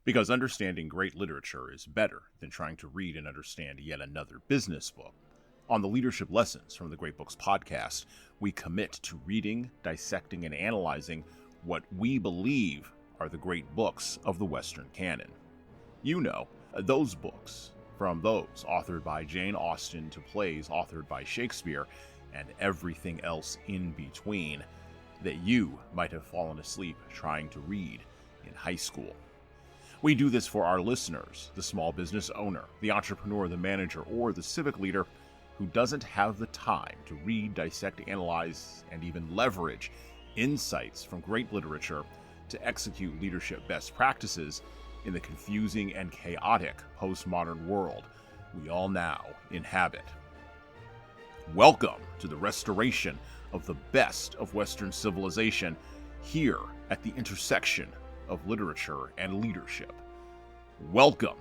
Because understanding great literature is better than trying to read and understand yet another business book. On the Leadership Lessons from the Great Books podcast, we commit to reading, dissecting, and analyzing what we believe are the great books of the Western canon. You know, those books, from those authored by Jane Austen to plays authored by Shakespeare, and everything else in between, that you might have fallen asleep trying to read in high school. We do this for our listeners, the small business owner, the entrepreneur, the manager, or the civic leader who doesn't have the time to read, dissect, analyze, and even leverage insights from great literature to execute leadership best practices in the confusing and chaotic postmodern world we all now inhabit. Welcome to the restoration of the best of Western civilization here at the intersection of literature and leadership. Welcome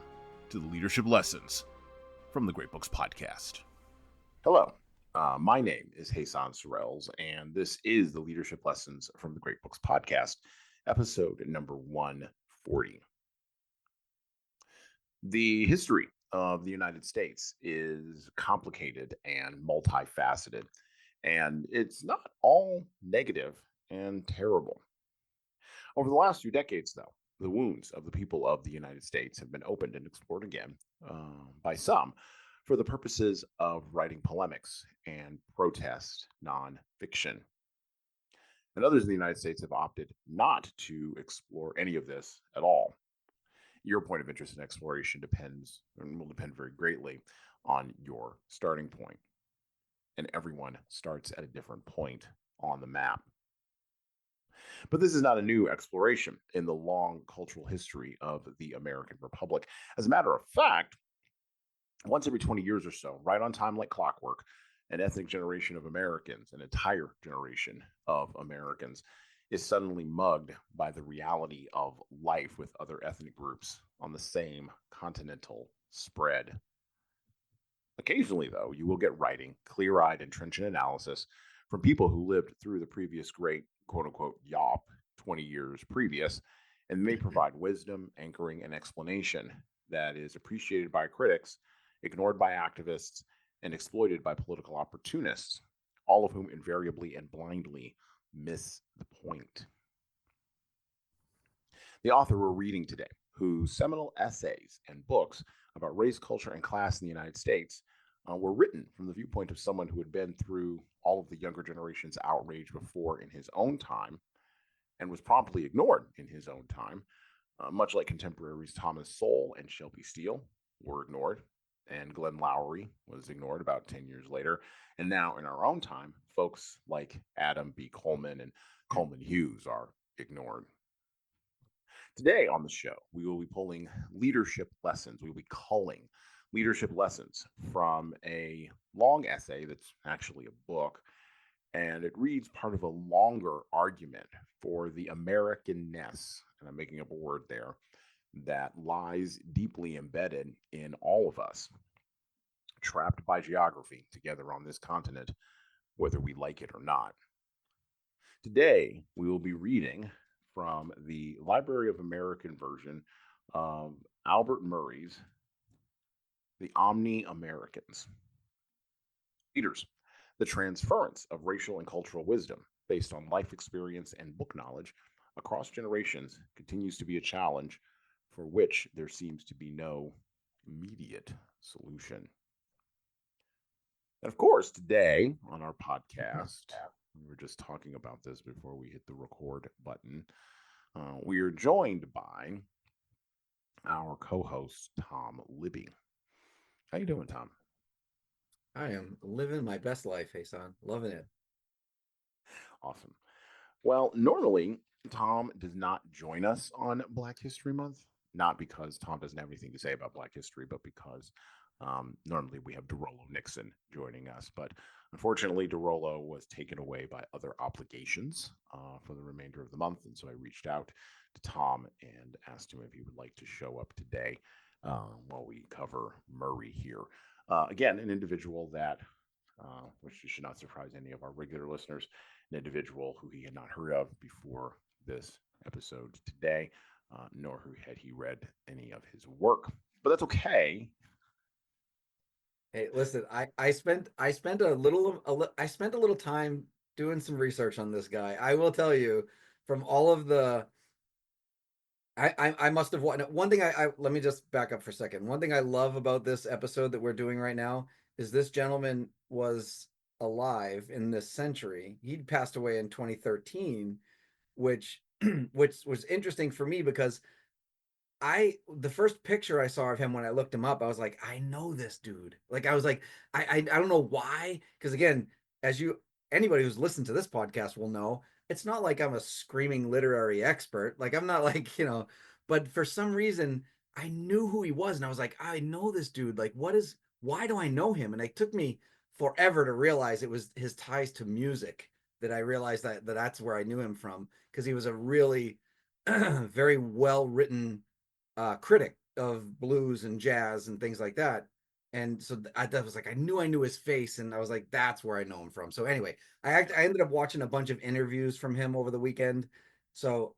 to the Leadership Lessons from the Great Books podcast. Hello, my name is Jesan Sorrells, and this is the Leadership Lessons from the Great Books podcast, episode number 140. The history of the United States is complicated and multifaceted, and it's not all negative and terrible. Over the last few decades, though, the wounds of the people of the United States have been opened and explored again by some for the purposes of writing polemics and protest nonfiction. And others in the United States have opted not to explore any of this at all. Your point of interest in exploration depends and will depend very greatly on your starting point. And everyone starts at a different point on the map. But this is not a new exploration in the long cultural history of the American Republic. As a matter of fact, once every 20 years or so, right on time like clockwork, an ethnic generation of Americans, an entire generation of Americans, is suddenly mugged by the reality of life with other ethnic groups on the same continental spread. Occasionally, though, you will get writing, clear-eyed and trenchant analysis from people who lived through the previous great quote-unquote yop 20 years previous, and may provide wisdom, anchoring, and explanation that is appreciated by critics, ignored by activists, and exploited by political opportunists, all of whom invariably and blindly miss the point. The author we're reading today, whose seminal essays and books about race, culture, and class in the United States were written from the viewpoint of someone who had been through all of the younger generation's outrage before in his own time, and was promptly ignored in his own time, much like contemporaries Thomas Sowell and Shelby Steele were ignored, and Glenn Lowry was ignored about 10 years later. And now in our own time, folks like Adam B. Coleman and Coleman Hughes are ignored. Today on the show, we will be pulling leadership lessons. We will be culling leadership lessons from a long essay that's actually a book, and it reads part of a longer argument for the Americanness, and I'm making up a word there, that lies deeply embedded in all of us, trapped by geography together on this continent, whether we like it or not. Today, we will be reading from the Library of American version of Albert Murray's The Omni-Americans. Readers, the transference of racial and cultural wisdom based on life experience and book knowledge across generations continues to be a challenge for which there seems to be no immediate solution. And of course, today on our podcast, we were just talking about this before we hit the record button, we are joined by our co-host, Tom Libby. How you doing, Tom? I am living my best life, Hasan. Loving it. Awesome. Well, normally Tom does not join us on Black History Month, not because Tom doesn't have anything to say about Black history, but because normally we have DeRollo Nixon joining us. But unfortunately, DeRollo was taken away by other obligations for the remainder of the month. And so I reached out to Tom and asked him if he would like to show up today while we cover Murray here. Again, an individual that, which should not surprise any of our regular listeners, an individual who he had not heard of before this episode today. nor had he read any of his work. But that's okay. Hey, listen, I spent I spent a little time doing some research on this guy. I will tell you, from all of the I must have one thing I let me just back up for a second. One thing I love about this episode that we're doing right now is this gentleman was alive in this century. He'd passed away in 2013, which which was interesting for me because the first picture I saw of him when I looked him up, I was like, I know this dude. Like I was like, I don't know why. Because again, as you anybody who's listened to this podcast will know, it's not like I'm a screaming literary expert. Like I'm not like, but for some reason I knew who he was and I was like, I know this dude. Like, why do I know him? And it took me forever to realize it was his ties to music that I realized that's where I knew him from because he was a really very well written critic of blues and jazz and things like that. And so that was like I knew his face, and I was like, that's where I know him from. So anyway, I ended up watching a bunch of interviews from him over the weekend. So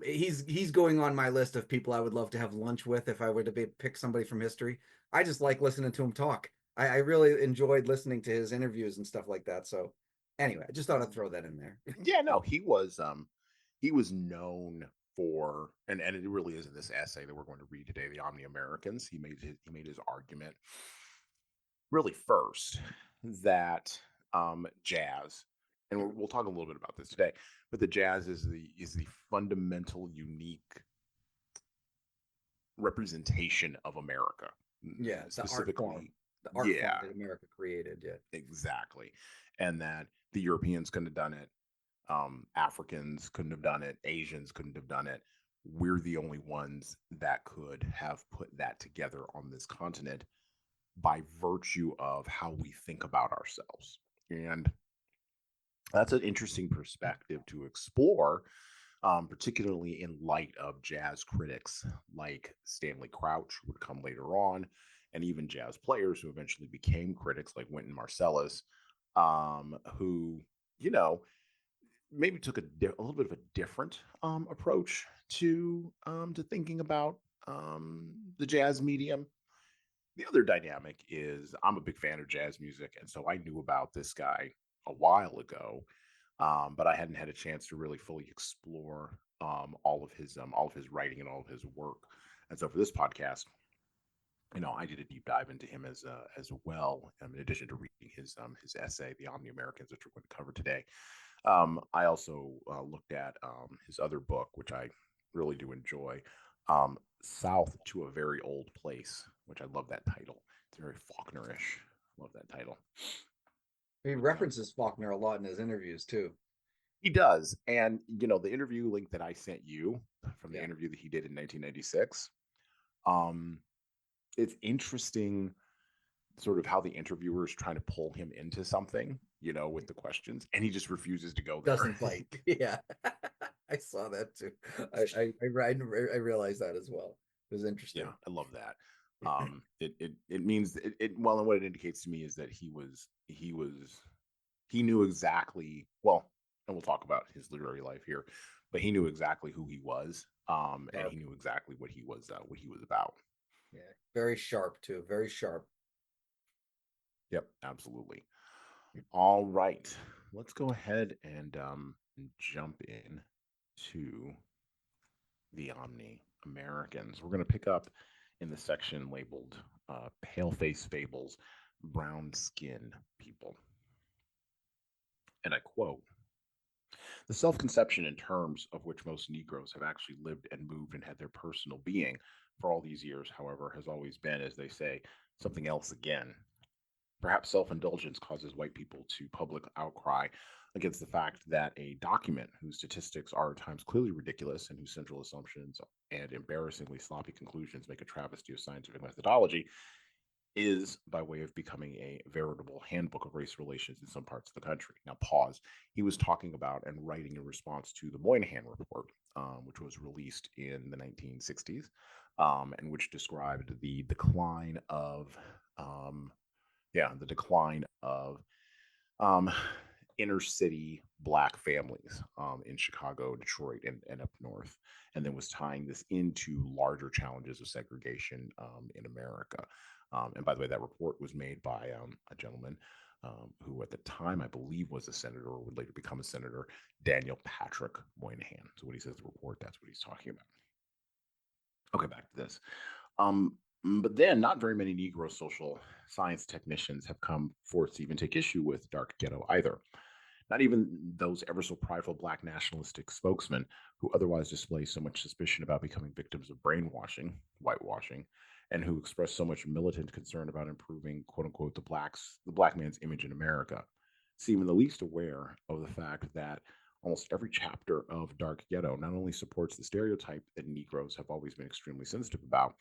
he's going on my list of people I would love to have lunch with if I were to pick somebody from history. I just like listening to him talk. I really enjoyed listening to his interviews and stuff like that. So anyway, I just thought I'd throw that in there. Yeah, no, he was known for, and it really is in this essay that we're going to read today, the Omni-Americans. He made his argument really first that jazz, and we'll talk a little bit about this today, but the jazz is the fundamental, unique representation of America, Yeah, specifically. the art form Yeah, that America created. Yeah. exactly, and that the Europeans couldn't have done it, Africans couldn't have done it, Asians couldn't have done it. We're the only ones that could have put that together on this continent by virtue of how we think about ourselves. And that's an interesting perspective to explore, particularly in light of jazz critics like Stanley Crouch, who would come later on, and even jazz players who eventually became critics like Wynton Marsalis, who, you know, maybe took a little bit of a different approach to thinking about the jazz medium. The other dynamic is I'm a big fan of jazz music, and so I knew about this guy a while ago, but I hadn't had a chance to really fully explore all of his writing and all of his work. And so for this podcast, I did a deep dive into him as well. In addition to reading his essay, "The Omni-Americans," which we're going to cover today, I also looked at his other book, which I really do enjoy, "South to a Very Old Place," which I love that title. It's very Faulknerish. Love that title. He But references Faulkner a lot in his interviews too. he does, and the interview link that I sent you from the Yeah. interview that he did in 1996. Um, it's interesting sort of how the interviewer is trying to pull him into something, with the questions, and he just refuses to go there. Doesn't bite. Yeah. I saw that too. I realized that as well. It was interesting. Yeah, I love that. It means well, and what it indicates to me is that he knew exactly, well, and we'll talk about his literary life here, but he knew exactly who he was, and he Sharp. knew exactly what he was about. Yeah. Very sharp too. Very sharp. Yep, absolutely. All right, let's go ahead and jump in to the Omni-Americans. We're going to pick up in the section labeled Paleface Fables, Brown Skin People. And I quote: "The self conception in terms of which most Negroes have actually lived and moved and had their personal being for all these years, however, has always been, as they say, something else again. Perhaps self indulgence causes white people to public outcry against the fact that a document whose statistics are at times clearly ridiculous and whose central assumptions and embarrassingly sloppy conclusions make a travesty of scientific methodology is by way of becoming a veritable handbook of race relations in some parts of the country." Now, pause. He was talking about and writing in response to the Moynihan report, which was released in the 1960s, and which described the decline of, the decline of um, inner city Black families in Chicago, Detroit, and up north, and then was tying this into larger challenges of segregation in America. And by the way, that report was made by a gentleman who at the time I believe was a senator or would later become a senator, Daniel Patrick Moynihan. So when he says the report, that's what he's talking about. Okay, back to this. But then not very many Negro social science technicians have come forth to even take issue with dark ghetto either. Not even those ever so prideful Black nationalistic spokesmen who otherwise display so much suspicion about becoming victims of brainwashing, whitewashing, and who express so much militant concern about improving, quote unquote, the Black man's image in America, seem in the least aware of the fact that almost every chapter of Dark Ghetto not only supports the stereotype that Negroes have always been extremely sensitive about,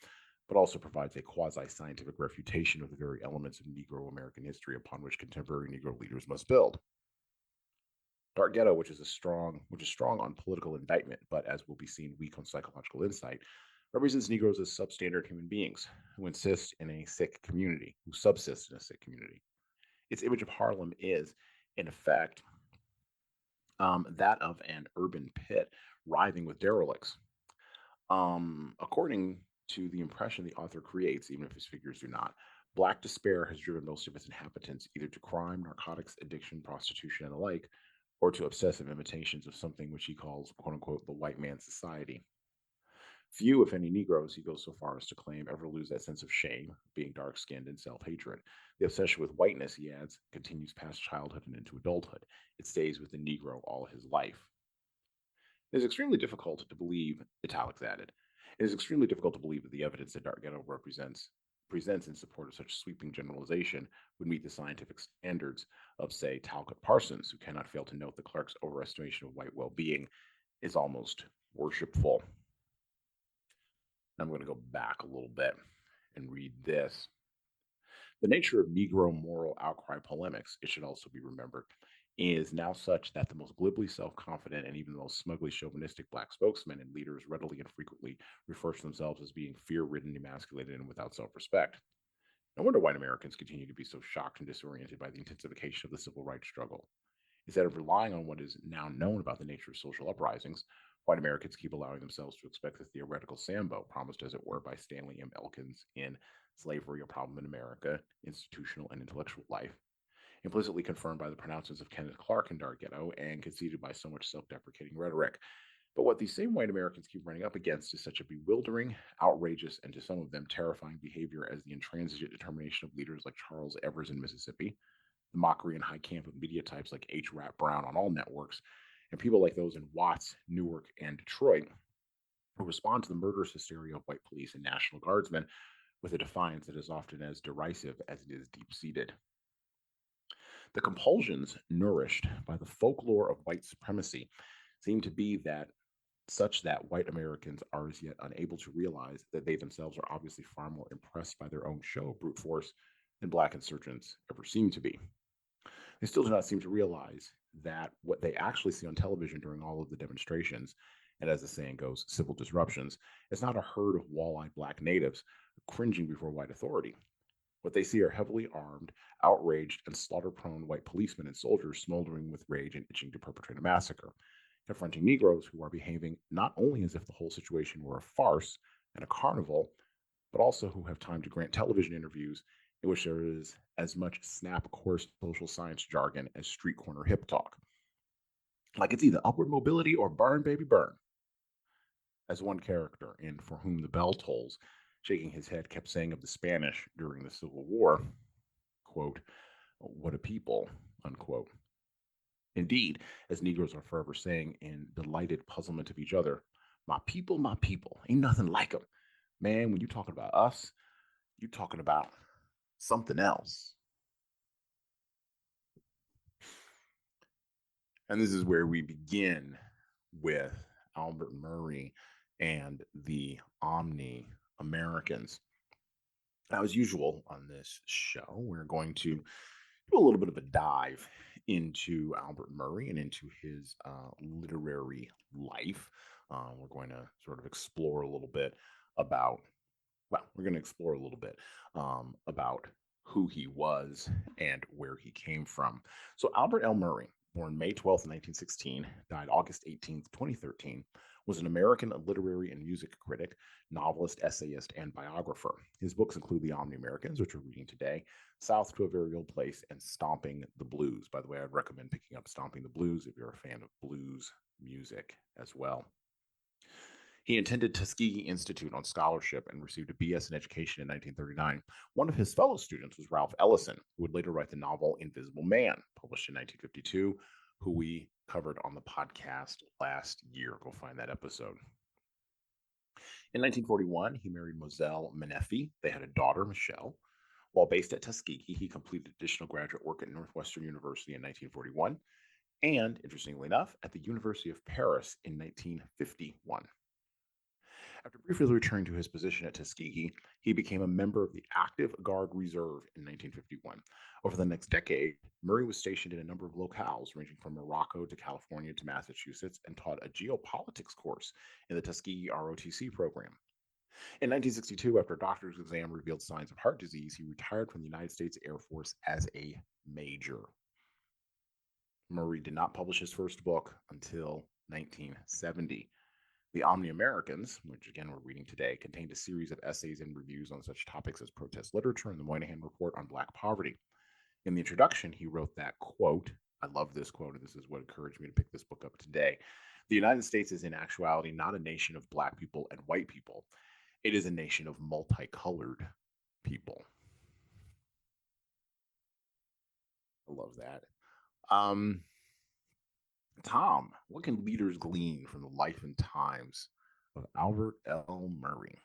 but also provides a quasi scientific refutation of the very elements of Negro American history upon which contemporary Negro leaders must build. Dark Ghetto, which is strong on political indictment, but as will be seen, weak on psychological insight, represents Negroes as substandard human beings who insist in a sick community, who subsist in a sick community. Its image of Harlem is, in effect, that of an urban pit writhing with derelicts. According to the impression the author creates, even if his figures do not, Black despair has driven most of its inhabitants either to crime, narcotics, addiction, prostitution, and the like, or to obsessive imitations of something which he calls, quote unquote, the white man's society. Few, if any, Negroes, he goes so far as to claim, ever lose that sense of shame, being dark skinned and self hatred. The obsession with whiteness, he adds, continues past childhood and into adulthood. It stays with the Negro all his life. It is extremely difficult to believe, italics added, it is extremely difficult to believe that the evidence that Dark Ghetto presents in support of such sweeping generalization would meet the scientific standards of, say, Talcott Parsons, who cannot fail to note that Clark's overestimation of white well being is almost worshipful. I'm going to go back a little bit and read this. The nature of Negro moral outcry polemics, it should also be remembered, is now such that the most glibly self confident and even the most smugly chauvinistic Black spokesmen and leaders readily and frequently refer to themselves as being fear ridden, emasculated, and without self respect. No wonder white Americans continue to be so shocked and disoriented by the intensification of the civil rights struggle. Instead of relying on what is now known about the nature of social uprisings, white Americans keep allowing themselves to expect the theoretical Sambo promised, as it were, by Stanley M. Elkins in Slavery, a Problem in America, Institutional and Intellectual Life, implicitly confirmed by the pronouncements of Kenneth Clark in Dark Ghetto, and conceded by so much self deprecating rhetoric. But what these same white Americans keep running up against is such a bewildering, outrageous, and to some of them terrifying behavior as the intransigent determination of leaders like Charles Evers in Mississippi, the mockery and high camp of media types like H. Rap Brown on all networks, and people like those in Watts, Newark, and Detroit who respond to the murderous hysteria of white police and National Guardsmen with a defiance that is often as derisive as it is deep seated. The compulsions nourished by the folklore of white supremacy seem to be that such that white Americans are as yet unable to realize that they themselves are obviously far more impressed by their own show of brute force than Black insurgents ever seem to be. They still do not seem to realize that what they actually see on television during all of the demonstrations, and as the saying goes, civil disruptions, is not a herd of wall-eyed Black natives cringing before white authority. What they see are heavily armed, outraged, and slaughter-prone white policemen and soldiers smoldering with rage and itching to perpetrate a massacre, confronting Negroes who are behaving not only as if the whole situation were a farce and a carnival, but also who have time to grant television interviews in which there is as much snap course social science jargon as street corner hip talk. Like it's either upward mobility or burn, baby, burn. As one character in For Whom the Bell Tolls, shaking his head, kept saying of the Spanish during the Civil War, quote, what a people, unquote. Indeed, as Negroes are forever saying in delighted puzzlement of each other, my people, ain't nothing like them. Man, when you're talking about us, you're talking about something else. And this is where we begin with Albert Murray and the Omni-Americans. Now, as usual on this show, we're going to do a little bit of a dive into Albert Murray and into his literary life. We're going to sort of explore a little bit about, we're going to explore a little bit about who he was and where he came from. So, Albert L. Murray born May 12th, 1916, died August 18th, 2013, was an American literary and music critic, novelist, essayist, and biographer. His books include The Omni-Americans, which we're reading today, South to a Very Old Place, and Stomping the Blues. By the way, I'd recommend picking up Stomping the Blues if you're a fan of blues music as well. He attended Tuskegee Institute on scholarship and received a BS in education in 1939. One of his fellow students was Ralph Ellison, who would later write the novel Invisible Man, published in 1952, who we covered on the podcast last year. Go find that episode. In 1941, he married Moselle Menefee. They had a daughter, Michelle. While based at Tuskegee, he completed additional graduate work at Northwestern University in 1941 and, interestingly enough, at the University of Paris in 1951. After briefly returning to his position at Tuskegee, he became a member of the Active Guard Reserve in 1951. Over the next decade, Murray was stationed in a number of locales, ranging from Morocco to California to Massachusetts, and taught a geopolitics course in the Tuskegee ROTC program. In 1962, after a doctor's exam revealed signs of heart disease, he retired from the United States Air Force as a major. Murray did not publish his first book until 1970. The Omni-Americans, which again we're reading today, contained a series of essays and reviews on such topics as protest literature and the Moynihan Report on Black poverty. In the introduction, he wrote that, quote, I love this quote, and this is what encouraged me to pick this book up today. The United States is in actuality not a nation of Black people and white people. It is a nation of multicolored people. I love that. Tom, what can leaders glean from the life and times of Albert L. Murray?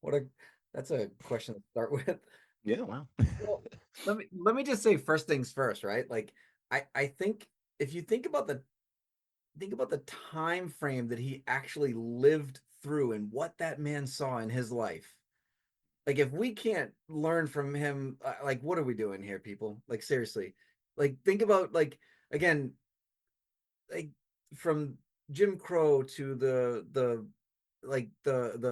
what a That's a question to start with. Yeah, well. Well, let me just say first things first, right? Like I think if you think about the time frame that he actually lived through and what that man saw in his life. Like if we can't learn from him, like what are we doing here, people? Like seriously. Like think about like again, like from Jim Crow to the like the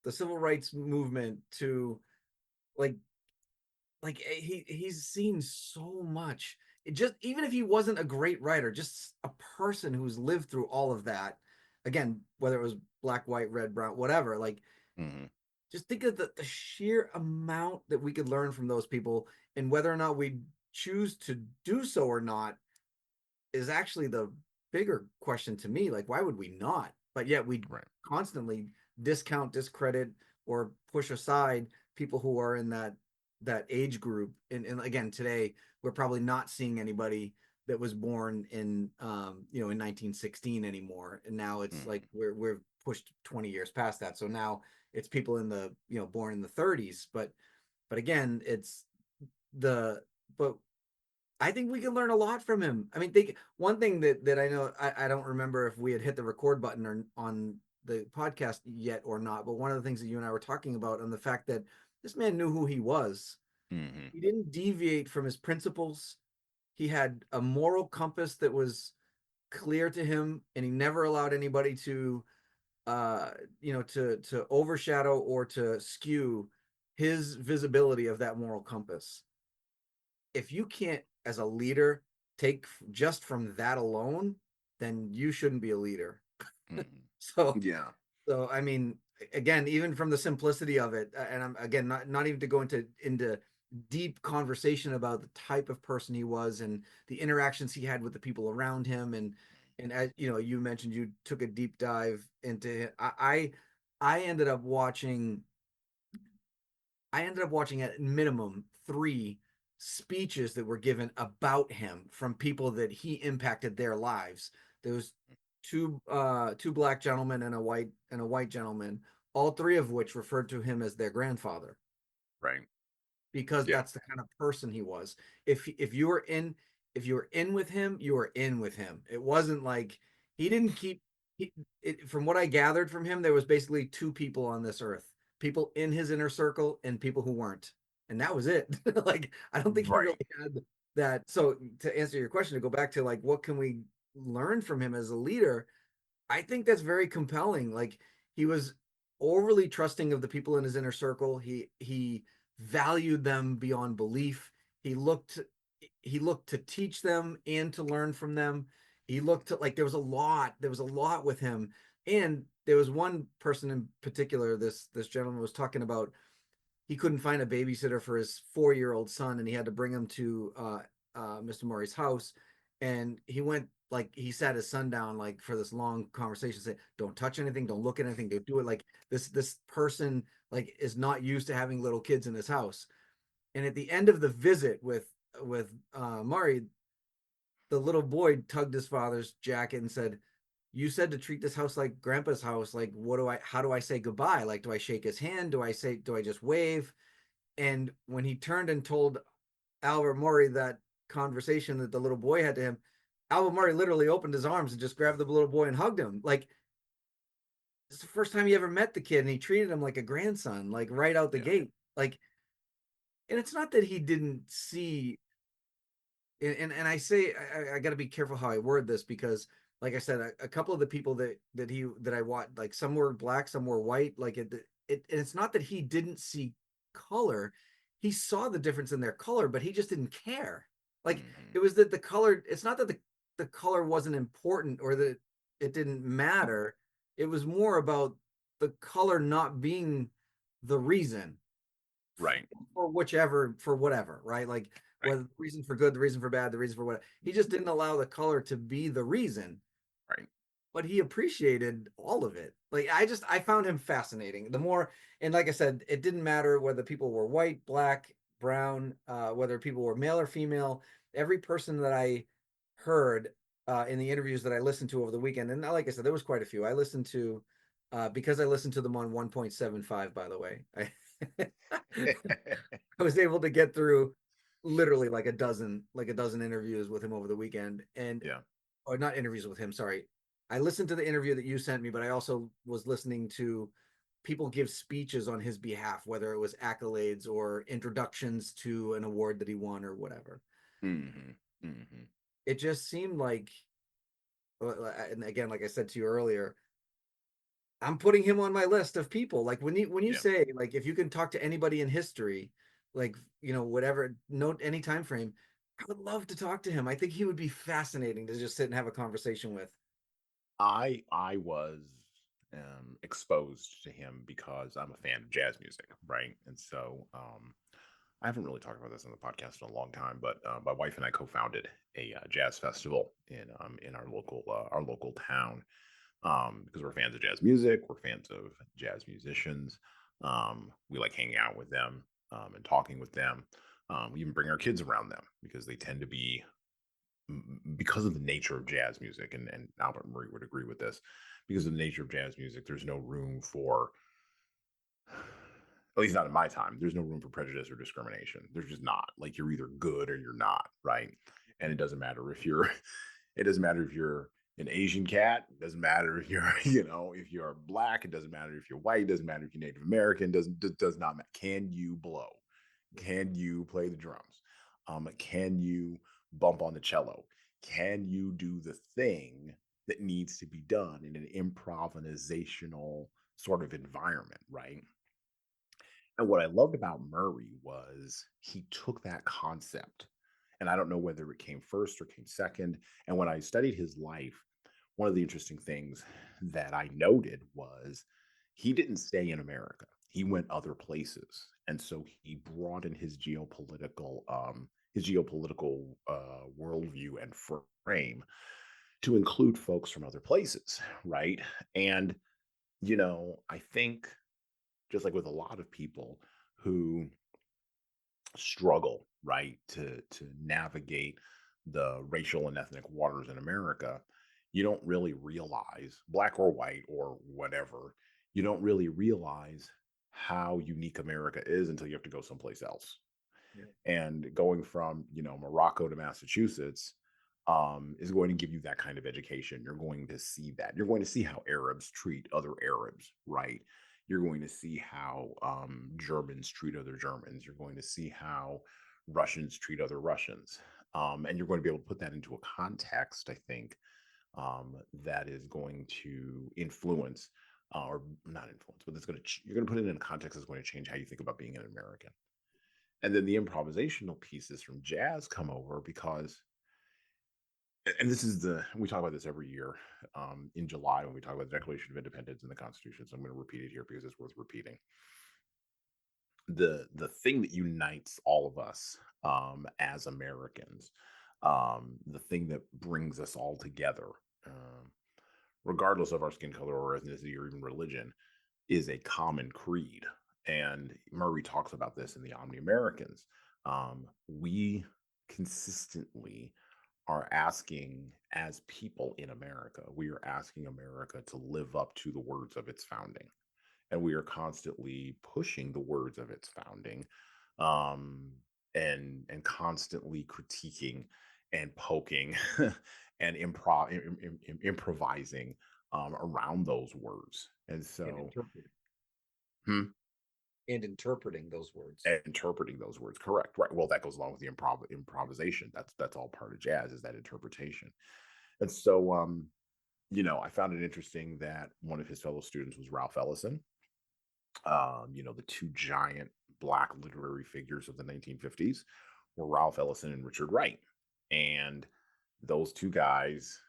civil rights movement to like he's seen so much. It just even if he wasn't a great writer, just a person who's lived through all of that. Again, whether it was black, white, red, brown, whatever. Like, just think of the sheer amount that we could learn from those people, and whether or not we choose to do so or not is actually the bigger question to me. Like, why would we not? But yet we Right. constantly discount, discredit, or push aside people who are in that age group. And again, today we're probably not seeing anybody that was born in in 1916 anymore. And now it's like we're pushed 20 years past that. So now it's people in the born in the 30s. But again, it's the but I think we can learn a lot from him. I mean, one thing that I know, I don't remember if we had hit the record button or on the podcast yet or not, but one of the things that you and I were talking about on the fact that this man knew who he was. He didn't deviate from his principles. He had a moral compass that was clear to him, and he never allowed anybody to to overshadow or to skew his visibility of that moral compass. If you can't, as a leader, take just from that alone, then you shouldn't be a leader. So, Yeah. so I mean, again, even from the simplicity of it, and I'm again not even to go into deep conversation about the type of person he was and the interactions he had with the people around him, and as you mentioned, you took a deep dive into it. I ended up watching. I ended up watching at minimum 3 speeches that were given about him from people that he impacted their lives. There was two black gentlemen and a white gentleman, all 3 of which referred to him as their grandfather, Right. because Yeah. that's the kind of person he was. If you were in with him, you were in with him. It wasn't like he didn't keep from what I gathered from him, there was basically 2 people on this earth, people in his inner circle and people who weren't. And that was it. Like, I don't think he Right. really had that. So to answer your question, to go back to like, what can we learn from him as a leader? I think that's very compelling. Like, he was overly trusting of the people in his inner circle. He valued them beyond belief. He looked he looked to teach them and to learn from them. He looked to, like, there was a lot with him. And there was one person in particular, this gentleman was talking about, he couldn't find a babysitter for his 4-year-old son, and he had to bring him to Mr. Murray's house. And he went, like, he sat his son down, like, for this long conversation, say, don't touch anything, don't look at anything, don't do it. Like, this person, like, is not used to having little kids in his house. And at the end of the visit with Murray, the little boy tugged his father's jacket and said, you said to treat this house like grandpa's house. Like, how do I say goodbye? Like, do I shake his hand? Do I just wave? And when he turned and told Albert Murray that conversation that the little boy had to him, Albert Murray literally opened his arms and just grabbed the little boy and hugged him. Like, it's the first time he ever met the kid, and he treated him like a grandson, like, right out the Yeah. gate. Like, and it's not that he didn't see, and I say, I got to be careful how I word this, because, like I said, a couple of the people that I watched, like, some were black, some were white. Like, it's not that he didn't see color. He saw the difference in their color, but he just didn't care. Like, Hmm. it was that the color, it's not that the color wasn't important or that it didn't matter. It was more about the color not being the reason Right. for whatever, right? Like, Right. whether the reason for good, the reason for bad, the reason for what, he just didn't allow the color to be the reason, Right. but he appreciated all of it. Like, I found him fascinating. The more, and like I said, it didn't matter whether people were white, black, brown, whether people were male or female. Every person that I heard in the interviews that I listened to over the weekend, and like I said, there was quite a few. I listened to because I listened to them on 1.75, by the way. I was able to get through literally like a dozen interviews with him over the weekend. And Yeah. or not interviews with him, sorry. I listened to the interview that you sent me, but I also was listening to people give speeches on his behalf, whether it was accolades or introductions to an award that he won or whatever. Hmm. Hmm. It just seemed like, and again, like I said to you earlier, I'm putting him on my list of people. Like, when you Yeah. say, like, if you can talk to anybody in history, like, whatever, note any time frame, I would love to talk to him. I think he would be fascinating to just sit and have a conversation with. I was exposed to him because I'm a fan of jazz music, right? And so I haven't really talked about this on the podcast in a long time, but my wife and I co-founded a jazz festival in our local town, because we're fans of jazz music, we're fans of jazz musicians. We like hanging out with them and talking with them. We even bring our kids around them because they tend to be, because of the nature of jazz music, and Albert Murray would agree with this, because of the nature of jazz music, there's no room for, at least not in my time, there's no room for prejudice or discrimination. There's just not. Like, you're either good or you're not, right? And it doesn't matter if you're, it doesn't matter if you're an Asian cat. It doesn't matter if you're, if you're black. It doesn't matter if you're white. It doesn't matter if you're Native American. Does not matter. Can you blow? Can you play the drums? Can you bump on the cello? Can you do the thing that needs to be done in an improvisational sort of environment, right? And what I loved about Murray was he took that concept, and I don't know whether it came first or came second. And when I studied his life, one of the interesting things that I noted was he didn't stay in America. He went other places, and so he broadened his geopolitical worldview and frame to include folks from other places, right? And I think, just like with a lot of people who struggle, right, to navigate the racial and ethnic waters in America, you don't really realize, black or white or whatever, you don't really realize how unique America is until you have to go someplace else. Yeah. And going from, Morocco to Massachusetts, is going to give you that kind of education. You're going to see that. You're going to see how Arabs treat other Arabs, right? You're going to see how Germans treat other Germans. You're going to see how Russians treat other Russians. And you're going to be able to put that into a context, I think, that is going to influence, or not influence, but you're going to put it in a context that's going to change how you think about being an American. And then the improvisational pieces from jazz come over because, and this is we talk about this every year in July when we talk about the Declaration of Independence and the Constitution. So I'm going to repeat it here because it's worth repeating. The thing that unites all of us as Americans, the thing that brings us all together, um, regardless of our skin color or ethnicity or even religion, is a common creed. And Murray talks about this in the Omni-Americans. We consistently are asking, as people in America, we are asking America to live up to the words of its founding. And we are constantly pushing the words of its founding, um, and constantly critiquing and poking and improvising around those words. And And so, interpreting hmm, and interpreting those words. interpreting those words, correct, right? Well, that goes along with the improvisation. That's all part of jazz, is that interpretation. And so, I found it interesting that one of his fellow students was Ralph Ellison. The two giant black literary figures of the 1950s were Ralph Ellison and Richard Wright. And those two guys,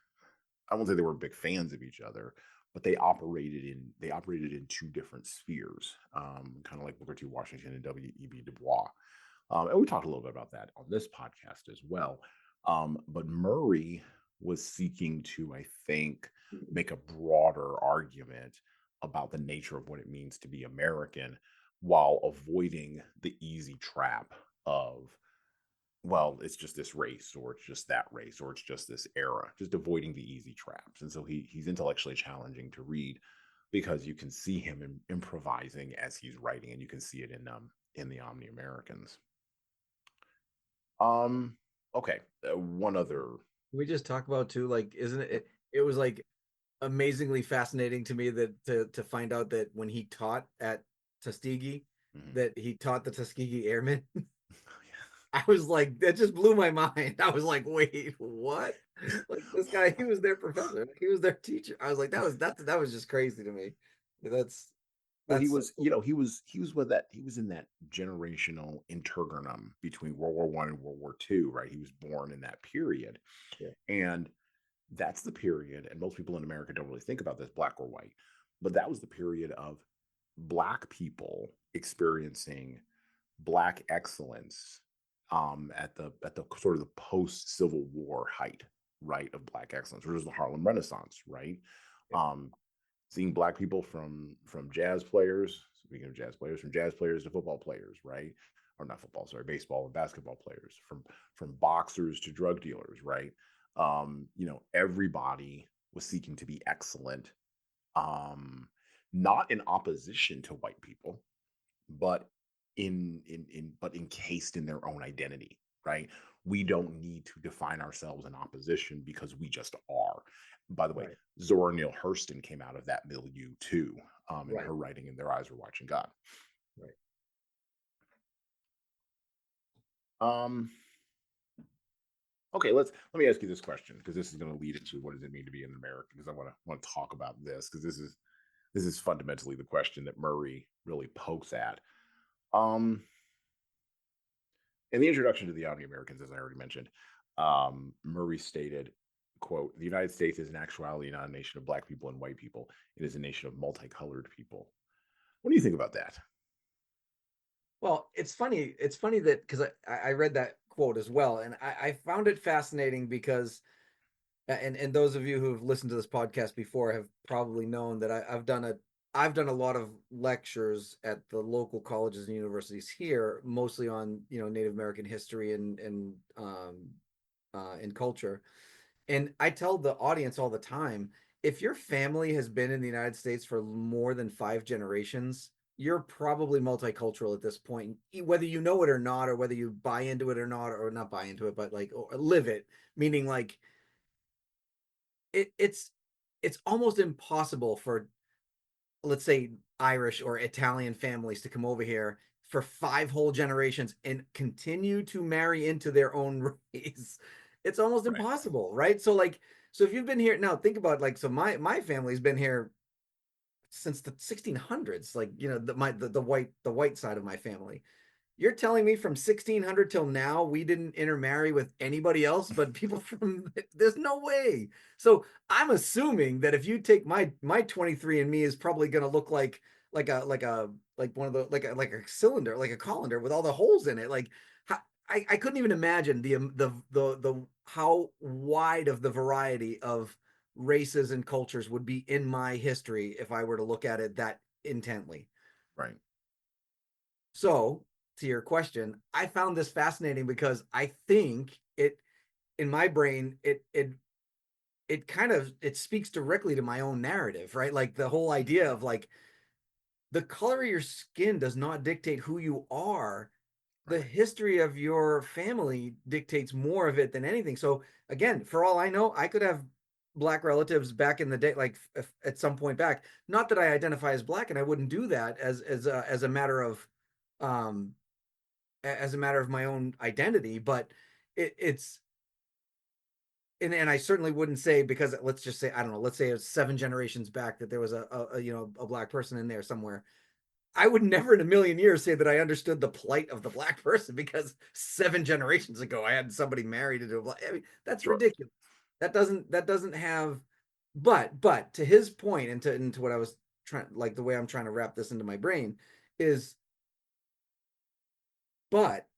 I won't say they were big fans of each other, but they operated in two different spheres, kind of like Booker T. Washington and W.E.B. Du Bois. And we talked a little bit about that on this podcast as well. But Murray was seeking to, I think, make a broader argument about the nature of what it means to be American while avoiding the easy trap of, well, it's just this race, or it's just that race, or it's just this era, just avoiding the easy traps. And so he's intellectually challenging to read because you can see him improvising as he's writing, and you can see it in the Omni-Americans. Um, okay, one other. We just talk about too, like, isn't it? It was like amazingly fascinating to me that to find out that when he taught at Tuskegee, Mhm. that he taught the Tuskegee Airmen. Yeah. I was like, that just blew my mind. I was like, wait, what? Like this guy, he was their professor, he was their teacher. I was like, that was just crazy to me. That's Well, he that's so was, cool. he was in that generational interregnum between World War One and World War Two, right? He was born in that period, Yeah, and that's the period. And most people in America don't really think about this, black or white, but that was the period of black people experiencing black excellence, at the sort of the post Civil War height, right, of black excellence, which was the Harlem Renaissance, right? yeah, Um, Seeing black people from jazz players, speaking of jazz players, from jazz players to football players, right? Or not football, sorry, baseball and basketball players, from boxers to drug dealers, right? Everybody was seeking to be excellent, um, not in opposition to white people, but but encased in their own identity, right? We don't need to define ourselves in opposition because we just are. By the way, right, Zora Neale Hurston came out of that milieu too, in right, her writing in Their Eyes Were Watching God. right. Um, okay, let me ask you this question, because this is going to lead into what does it mean to be an American, because I want to talk about this, because this is fundamentally the question that Murray really pokes at. Um, In the introduction to the Omni-Americans, as I already mentioned, Murray stated, quote, "The United States is in actuality not a nation of black people and white people. It is a nation of multicolored people." What do you think about that? Well, it's funny. It's funny that because I read that quote as well, and I found it fascinating because and those of you who've listened to this podcast before have probably known that I've done a lot of lectures at the local colleges and universities here, mostly on Native American history and culture. And I tell the audience all the time, if your family has been in the United States for more than 5 generations, you're probably multicultural at this point, whether you know it or not, or whether you buy into it or not, or not buy into it, but like or live it. Meaning, like it's almost impossible for, let's say, Irish or Italian families to come over here for 5 whole generations and continue to marry into their own race. It's almost Right. impossible, right? So like, so if you've been here now, think about like, so my family's been here since the 1600s, like the white side of my family. You're telling me from 1600 till now we didn't intermarry with anybody else but people from there's no way. So I'm assuming that if you take my 23 and me is probably going to look like one of the like a cylinder, like a colander with all the holes in it. Like I couldn't even imagine the how wide of the variety of races and cultures would be in my history if I were to look at it that intently. Right. So, to your question, I found this fascinating because I think it in my brain it kind of it speaks directly to my own narrative, right? Like the whole idea of like the color of your skin does not dictate who you are. The Right. history of your family dictates more of it than anything. So again, for all I know, I could have black relatives back in the day, like at some point back. Not that I identify as black, and I wouldn't do that as a matter of um as a matter of my own identity, but it's and I certainly wouldn't say because let's just say I don't know, let's say it's 7 generations back that there was a you know a black person in there somewhere. I would never in a million years say that I understood the plight of the black person because 7 generations ago I had somebody married into a black. I mean, that's Sure. ridiculous. That doesn't have. But to his point and to into what I was trying, like the way I'm trying to wrap this into my brain is, but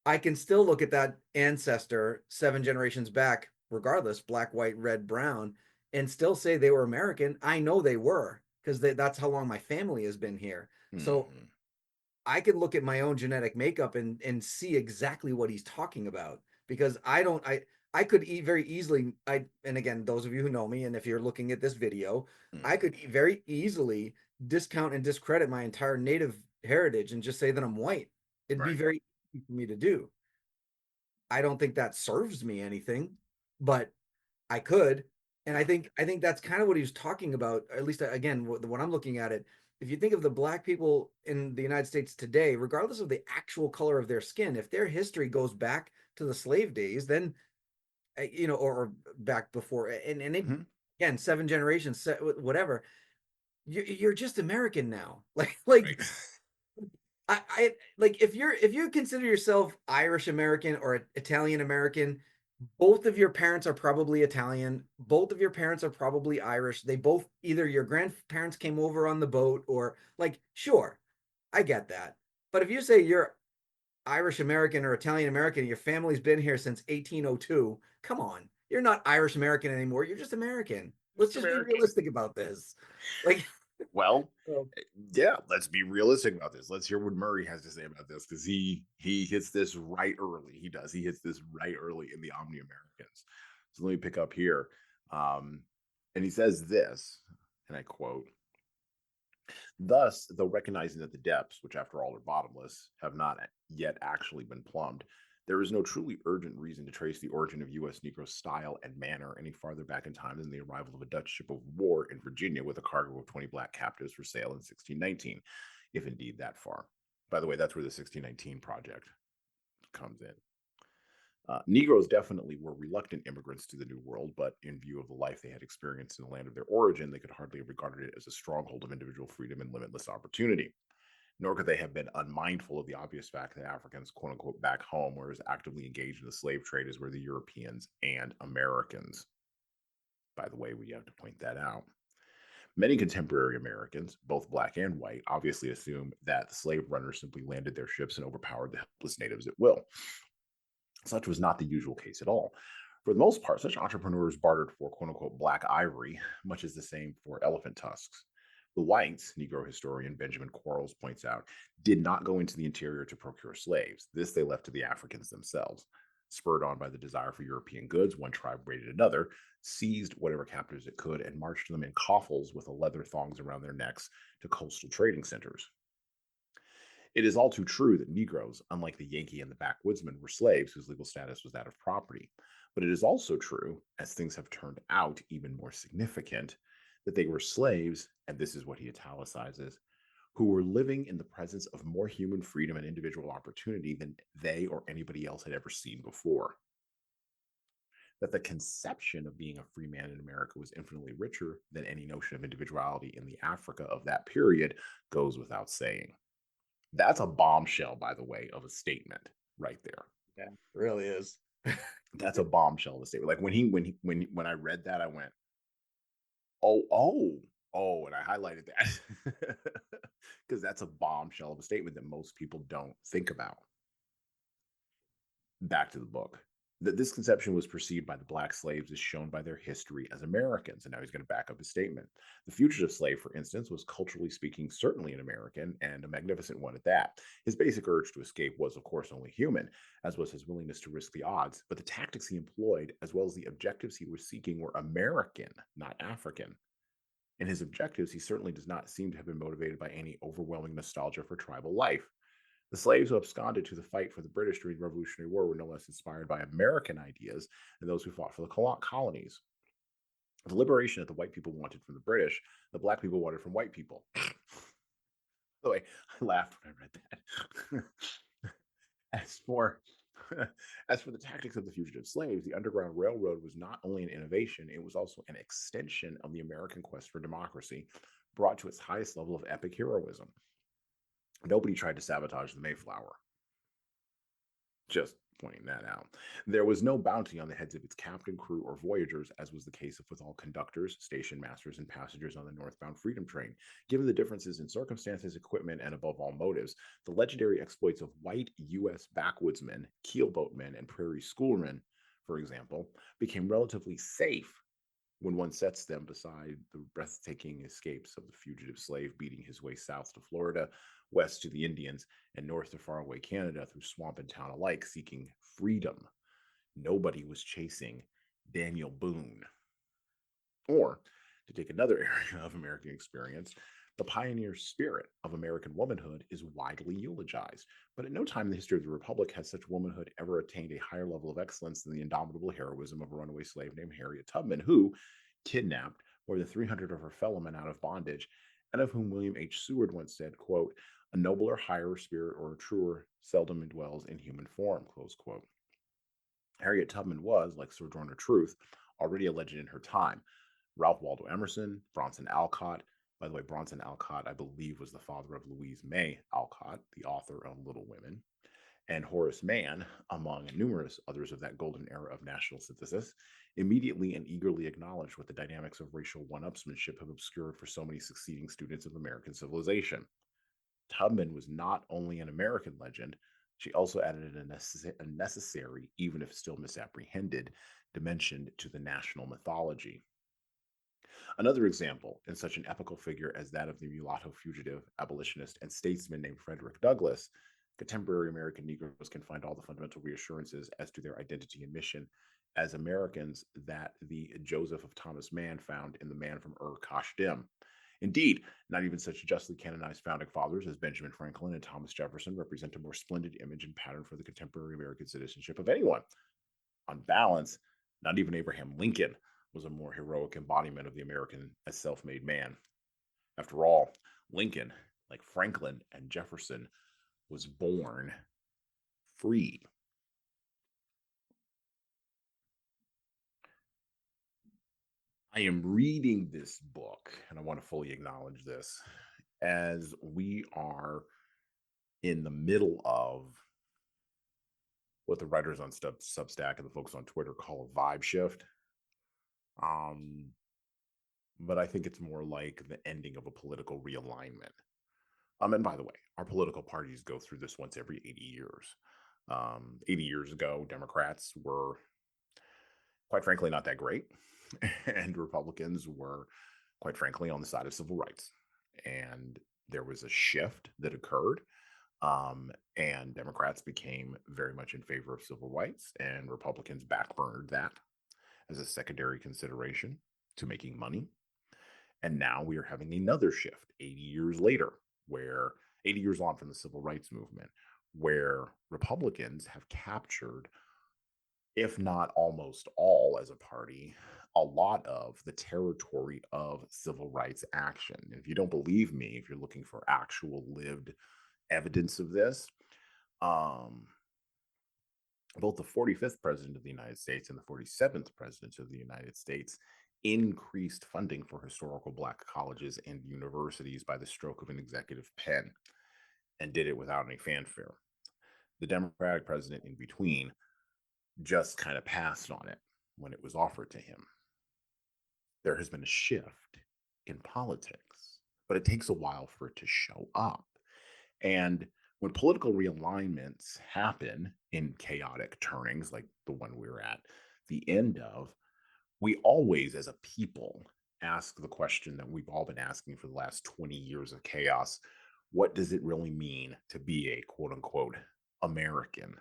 I can still look at that ancestor 7 generations back, regardless, black, white, red, brown, and still say they were American. I know they were because that's how long my family has been here. So Hmm. I can look at my own genetic makeup and see exactly what he's talking about because I could very easily and again those of you who know me and if you're looking at this video, I Hmm. could very easily discount and discredit my entire native heritage and just say that I'm white. It'd be Right. very easy for me to do. I don't think that serves me anything, but I could. And Yeah. I think that's kind of what he was talking about. At least again, when I'm looking at it, if you think of the black people in the United States today, regardless of the actual color of their skin, if their history goes back to the slave days, then you know, or back before, and it Hmm. again 7 generations, whatever, you're just American now. Right. I like if you consider yourself Irish American or Italian American, both of your parents are probably Italian. Both of your parents are probably Irish. They both either your grandparents came over on the boat or like sure, I get that. But if you say you're Irish American or Italian American, your family's been here since 1802, come on. You're not Irish American anymore. You're just American. Let's Just just be American. realistic about this. Like Well, so, yeah, let's be realistic about this. Let's hear what Murray has to say about this because he hits this right early. He does. He hits this right early in the Omni-Americans. So let me pick up here. Um, and he says this, and I quote: Thus, though recognizing that the depths, which after all are bottomless, have not yet actually been plumbed, there is no truly urgent reason to trace the origin of U.S. Negro style and manner any farther back in time than the arrival of a Dutch ship of war in Virginia with a cargo of 20 black captives for sale in 1619, if indeed that far. By the way, that's where the 1619 project comes in. Negroes definitely were reluctant immigrants to the New World, but in view of the life they had experienced in the land of their origin, they could hardly have regarded it as a stronghold of individual freedom and limitless opportunity. Nor could they have been unmindful of the obvious fact that Africans, quote unquote, back home were as actively engaged in the slave trade as were the Europeans and Americans. By the way, we have to point that out. Many contemporary Americans, both black and white, obviously assume that the slave runners simply landed their ships and overpowered the helpless natives at will. Such was not the usual case at all. For the most part, such entrepreneurs bartered for quote unquote black ivory, much as the same for elephant tusks. The whites, Negro historian Benjamin Quarles points out, did not go into the interior to procure slaves. This they left to the Africans themselves. Spurred on by the desire for European goods, one tribe raided another, seized whatever captives it could, and marched them in coffles with the leather thongs around their necks to coastal trading centers. It is all too true that Negroes, unlike the Yankee and the backwoodsman, were slaves whose legal status was that of property. But it is also true, as things have turned out even more significant, that they were slaves, and this is what he italicizes, who were living in the presence of more human freedom and individual opportunity than they or anybody else had ever seen before. That the conception of being a free man in America was infinitely richer than any notion of individuality in the Africa of that period goes without saying. That's a bombshell, by the way, of a statement right there. Yeah, it really is. That's a bombshell of a statement. Like when I read that, I went, oh, oh, oh, and I highlighted that because that's a bombshell of a statement that most people don't think about. Back to the book. That this conception was perceived by the black slaves as shown by their history as Americans. And now he's going to back up his statement. The fugitive slave, for instance, was culturally speaking certainly an American and a magnificent one at that. His basic urge to escape was, of course, only human, as was his willingness to risk the odds. But the tactics he employed, as well as the objectives he was seeking, were American, not African. In his objectives, he certainly does not seem to have been motivated by any overwhelming nostalgia for tribal life. The slaves who absconded to the fight for the British during the Revolutionary War were no less inspired by American ideas than those who fought for the colonies. The liberation that the white people wanted from the British, the black people wanted from white people. By the way, I laughed when I read that. as for as for the tactics of the fugitive slaves, the Underground Railroad was not only an innovation, it was also an extension of the American quest for democracy, brought to its highest level of epic heroism. Nobody tried to sabotage the Mayflower. Just pointing that out. There was no bounty on the heads of its captain, crew, or voyagers, as was the case with all conductors, station masters, and passengers on the northbound Freedom Train. Given the differences in circumstances, equipment, and above all motives, the legendary exploits of white U.S. backwoodsmen, keelboatmen, and prairie schoolmen, for example, became relatively safe when one sets them beside the breathtaking escapes of the fugitive slave beating his way south to Florida, west to the Indians, and north to faraway Canada through swamp and town alike, seeking freedom. Nobody was chasing Daniel Boone. Or, to take another area of American experience, the pioneer spirit of American womanhood is widely eulogized, but at no time in the history of the Republic has such womanhood ever attained a higher level of excellence than the indomitable heroism of a runaway slave named Harriet Tubman, who kidnapped more than 300 of her fellow men out of bondage, and of whom William H. Seward once said, quote, a nobler, higher spirit or a truer seldom dwells in human form, close quote. Harriet Tubman was, like Sojourner Truth, already a legend in her time. Ralph Waldo Emerson, Bronson Alcott. By the way, Bronson Alcott, I believe, was the father of Louise May Alcott, the author of Little Women, and Horace Mann, among numerous others of that golden era of national synthesis, immediately and eagerly acknowledged what the dynamics of racial one-upsmanship have obscured for so many succeeding students of American civilization. Tubman was not only an American legend, she also added a necessary, even if still misapprehended, dimension to the national mythology. Another example, in such an epical figure as that of the mulatto fugitive, abolitionist, and statesman named Frederick Douglass, contemporary American Negroes can find all the fundamental reassurances as to their identity and mission as Americans that the Joseph of Thomas Mann found in the man from Ur Kasdim. Indeed, not even such justly canonized founding fathers as Benjamin Franklin and Thomas Jefferson represent a more splendid image and pattern for the contemporary American citizenship of anyone. On balance, not even Abraham Lincoln was a more heroic embodiment of the American as self made man. After all, Lincoln, like Franklin and Jefferson, was born free. I am reading this book, and I want to fully acknowledge this, as we are in the middle of what the writers on Substack and the folks on Twitter call a vibe shift. Um, but I think it's more like the ending of a political realignment. And by the way, our political parties go through this once every 80 years. 80 years ago, Democrats were, quite frankly, not that great. And Republicans were, quite frankly, on the side of civil rights. And there was a shift that occurred. And Democrats became very much in favor of civil rights, and Republicans backburnered that as a secondary consideration to making money. And now we are having another shift 80 years later, where 80 years on from the civil rights movement, where Republicans have captured, if not almost all as a party, a lot of the territory of civil rights action. And if you don't believe me, if you're looking for actual lived evidence of this, um, both the 45th president of the United States and the 47th president of the United States increased funding for historical Black colleges and universities by the stroke of an executive pen. and did it without any fanfare. The Democratic president in between just kind of passed on it when it was offered to him. There has been a shift in politics, but it takes a while for it to show up. And when political realignments happen in chaotic turnings like the one we're at the end of, we always, as a people, ask the question that we've all been asking for the last 20 years of chaos: what does it really mean to be a quote unquote American?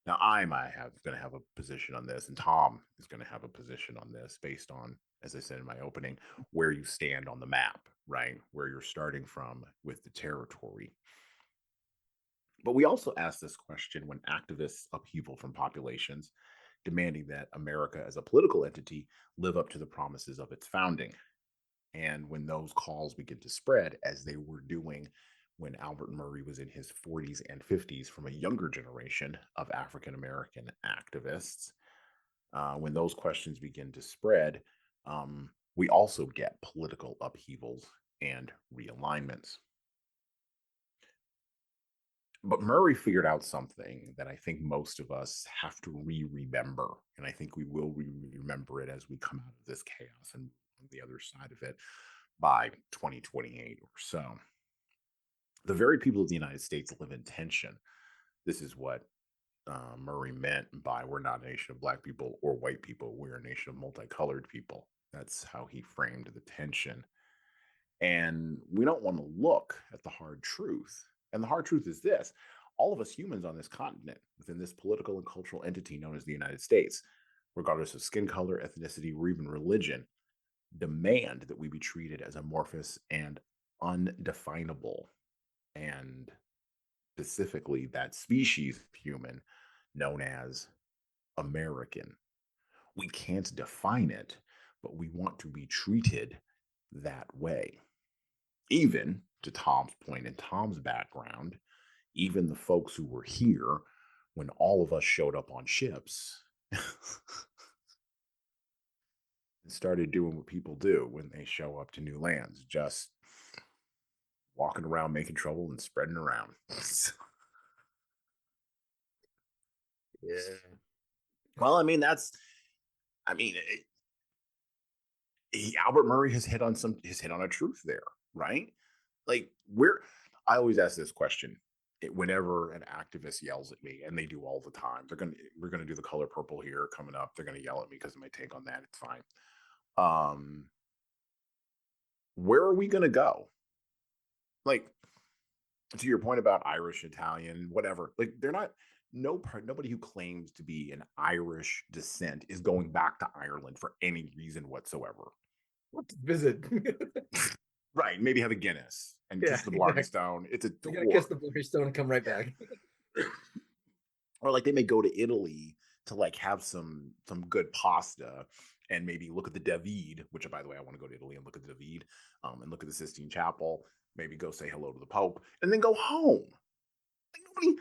Now, I might have going to have a position on this, and Tom is going to have a position on this based on, as I said in my opening, where you stand on the map, right? Where you're starting from with the territory. But we also ask this question when activists upheaval from populations demanding that America as a political entity live up to the promises of its founding. And when those calls begin to spread, as they were doing when Albert Murray was in his 40s and 50s, from a younger generation of African American activists, when those questions begin to spread, we also get political upheavals and realignments. But Murray figured out something that I think most of us have to remember. And I think we will remember it as we come out of this chaos and on the other side of it by 2028 or so. The very people of the United States live in tension. This is what Murray meant by we're not a nation of black people or white people. We're a nation of multicolored people. That's how he framed the tension. And we don't want to look at the hard truth. And the hard truth is this: all of us humans on this continent, within this political and cultural entity known as the United States, regardless of skin color, ethnicity, or even religion, demand that we be treated as amorphous and undefinable, and specifically that species of human known as American. We can't define it, but we want to be treated that way. Even to Tom's point and Tom's background, even the folks who were here when all of us showed up on ships and started doing what people do when they show up to new lands, just walking around making trouble and spreading around. Yeah. Well, I mean, Albert Murray has hit on a truth there, right? Like, I always ask this question whenever an activist yells at me, and they do all the time. We're gonna do the color purple here coming up. They're gonna yell at me because of my take on that. It's fine. Where are we gonna go? Like, to your point about Irish, Italian, whatever. Like, they're not. Nobody who claims to be an Irish descent is going back to Ireland for any reason whatsoever. Let's visit. Right, maybe have a Guinness and Yeah, kiss the Blarney exactly. Stone. It's a We tour. gotta kiss the Blarney Stone and come right back. Or like they may go to Italy to like have some good pasta and maybe look at the David, which by the way, I want to go to Italy and look at the David, and look at the Sistine Chapel, maybe go say hello to the Pope, and then go home. Like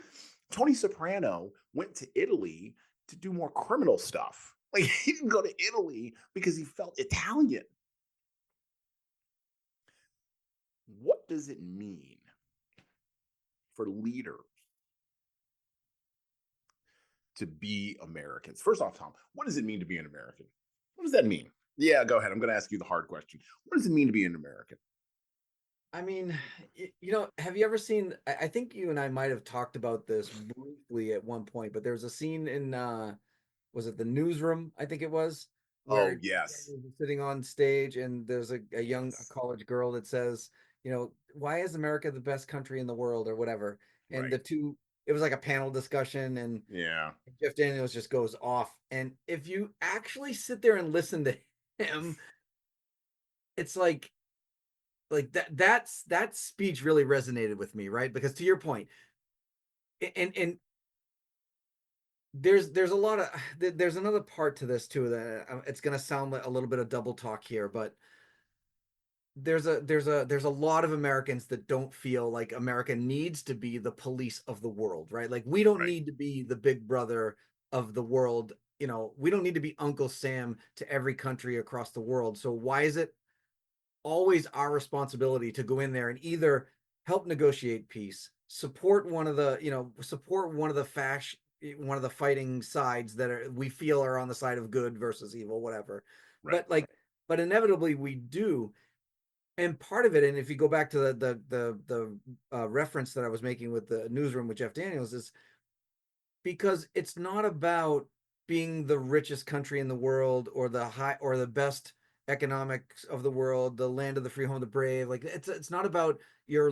Tony Soprano went to Italy to do more criminal stuff. Like he didn't go to Italy because he felt Italian. What does it mean for leaders to be Americans? First off, Tom, what does it mean to be an American? What does that mean? Yeah, go ahead. I'm going to ask you the hard question. What does it mean to be an American? I mean, have you ever seen? I think you and I might have talked about this briefly at one point, but there was a scene in, was it the Newsroom? I think it was, Oh, where yes. sitting on stage and there's a college girl that says, why is America the best country in the world or whatever? And Right. it was like a panel discussion, and Yeah. Jeff Daniels just goes off. And if you actually sit there and listen to him, it's like that speech really resonated with me, right? Because to your point, and there's a lot of there's another part to this too that it's going to sound like a little bit of double talk here, but there's a lot of Americans that don't feel like America needs to be the police of the world, right? Like we don't Right. need to be the big brother of the world. We don't need to be Uncle Sam to every country across the world. So why is it always our responsibility to go in there and either help negotiate peace, support one of the, support one of the fighting sides that we feel are on the side of good versus evil, whatever. Right. But like, but inevitably we do. And part of it, and if you go back to the reference that I was making with the newsroom with Jeff Daniels, is because it's not about being the richest country in the world or the best economics of the world, the land of the free, home of the brave. Like it's not about your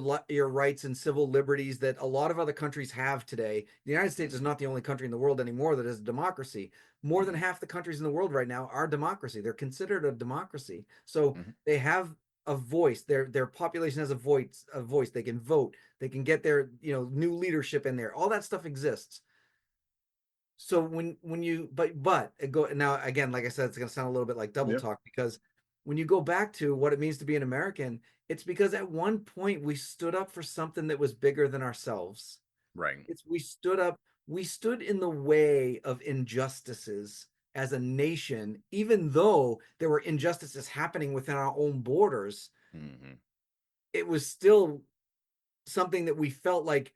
rights and civil liberties that a lot of other countries have today. The United States is not the only country in the world anymore that is a democracy. More than Mm-hmm. half the countries in the world right now are democracy. They're considered a democracy. So Mm-hmm. they have a voice. Their population has a voice. They can vote. They can get their, new leadership in there. All that stuff exists. So when you but it go now again, like I said, it's going to sound a little bit like double Yeah. talk, because when you go back to what it means to be an American, it's because at one point we stood up for something that was bigger than ourselves. Right. It's we stood in the way of injustices as a nation, even though there were injustices happening within our own borders. Mm-hmm. It was still something that we felt like,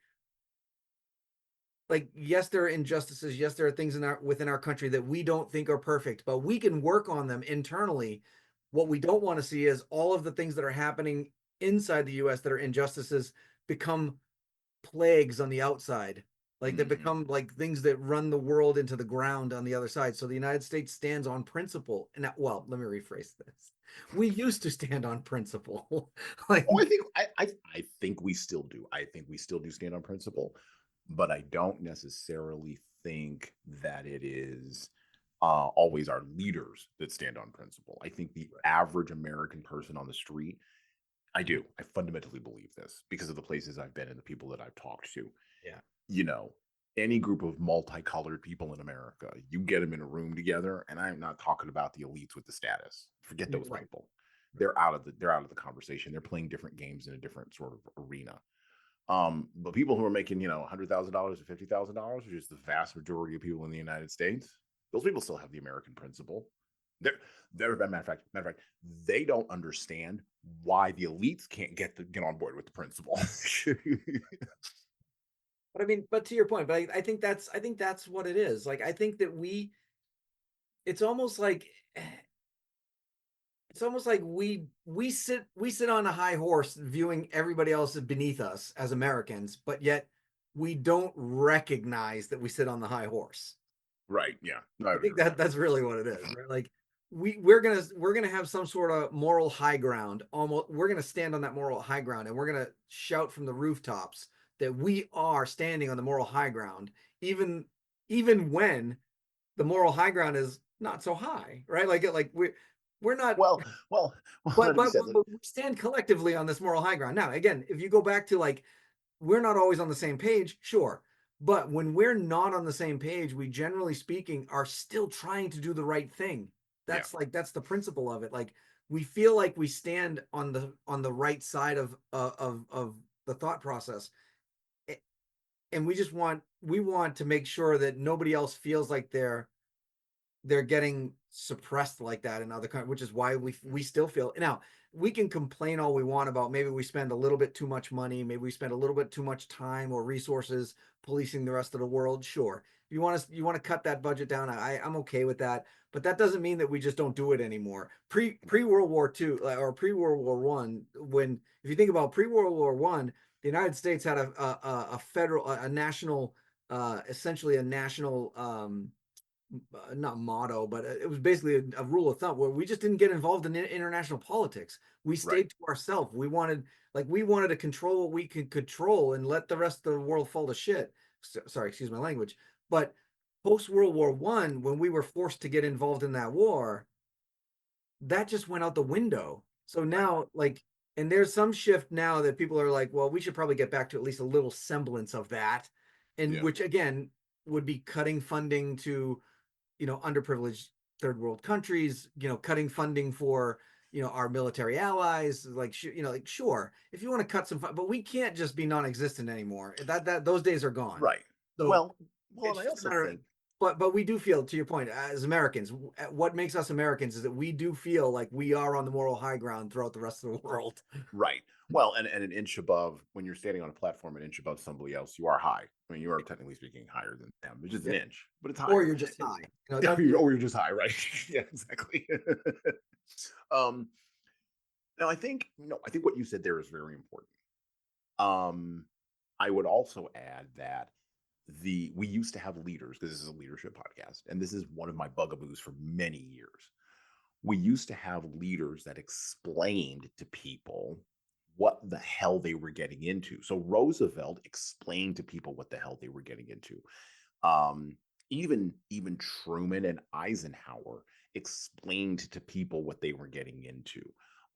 yes, there are injustices, yes, there are things within our country that we don't think are perfect, but we can work on them internally. What we don't want to see is all of the things that are happening inside the US that are injustices become plagues on the outside. Like they Mm-hmm. become like things that run the world into the ground on the other side. So the United States stands on principle. And well, let me rephrase this. We used to stand on principle. Oh, I Like, think I think we still do. I think we still do stand on principle, but I don't necessarily think that it is always our leaders that stand on principle. I think the average American person on the street, I do. I fundamentally believe this because of the places I've been and the people that I've talked to. yeah, You know, any group of multicolored people in America, you get them in a room together, and I'm not talking about the elites with the status. Forget those right. people. They're out of the conversation. They're playing different games in a different sort of arena. But people who are making, $100,000 or $50,000, which is the vast majority of people in the United States, those people still have the American principle. They're matter of fact, they don't understand why the elites can't get on board with the principle. But I mean, but to your point, but I think that's what it is. Like I think that it's almost like it's almost like we sit on a high horse viewing everybody else beneath us as Americans, but yet we don't recognize that we sit on the high horse. Right. Yeah. I I would think agree with that that. that's really what it is, right? Like we're gonna have some sort of moral high ground. Almost we're gonna stand on that moral high ground, and we're gonna shout from the rooftops that we are standing on the moral high ground, even when the moral high ground is not so high, right? Like we're not, Well, well, well. but Let it be but, said. but we stand collectively on this moral high ground. Now, again, if you go back to like we're not always on the same page, sure. But when we're not on the same page, we generally speaking are still trying to do the right thing. Yeah. That's the principle of it. Like we feel like we stand on the right side of the thought process. And we want to make sure that nobody else feels like they're getting suppressed like that in other countries, which is why we still feel now we can complain all we want about maybe we spend a little bit too much money, maybe we spend a little bit too much time or resources policing the rest of the world. Sure, you want to cut that budget down. I'm okay with that, but that doesn't mean that we just don't do it anymore. Pre World War II or pre World War One, when if you think about pre World War One, the United States had a federal a national essentially a national not motto, but it was basically a rule of thumb where we just didn't get involved in international politics. We Right. stayed to ourselves. We wanted to control what we could control and let the rest of the world fall to shit. Sorry, excuse my language. But post World War One, when we were forced to get involved in that war, that just went out the window. So Right. now, like, and there's some shift now that people are like, well, we should probably get back to at least a little semblance of that, and Yeah. which again would be cutting funding to underprivileged third world countries, cutting funding for, our military allies, like, like, sure, if you want to cut some, but we can't just be non-existent anymore. Those days are gone. Right. So Well. Well, it's and I just a also matter of think. But we do feel, to your point, as Americans, what makes us Americans is that we do feel like we are on the moral high ground throughout the rest of the world. Right. Well, and an inch above, when you're standing on a platform, an inch above somebody else, you are high. I mean, you are technically speaking higher than them. It's just an Yeah. inch, but it's Or higher. you're just high. You know, Yeah, that, or you're just high, right? Yeah, exactly. um, Now, I think what you said there is very important. Um, I would also add that we used to have leaders, because this is a leadership podcast, and this is one of my bugaboos for many years. We used to have leaders that explained to people what the hell they were getting into. So Roosevelt explained to people what the hell they were getting into. Um, even Truman and Eisenhower explained to people what they were getting into.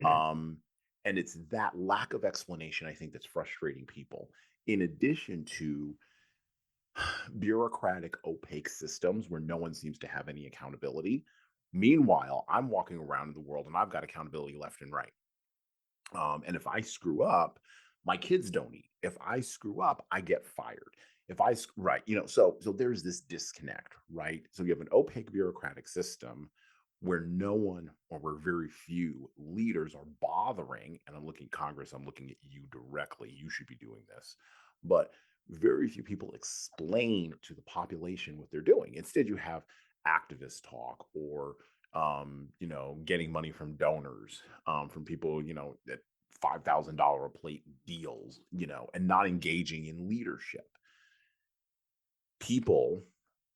Um, and it's that lack of explanation, I think, that's frustrating people. In addition to bureaucratic, opaque systems where no one seems to have any accountability. Meanwhile, I'm walking around in the world and I've got accountability left and right. And if I screw up, my kids don't eat. If I screw up, I get fired. If I right, so there's this disconnect, right? So you have an opaque bureaucratic system where no one or where very few leaders are bothering. And I'm looking at Congress, I'm looking at you directly. You should be doing this, but very few people explain to the population what they're doing. Instead, you have activist talk or getting money from donors, from people, at $5,000 a plate deals, and not engaging in leadership. People,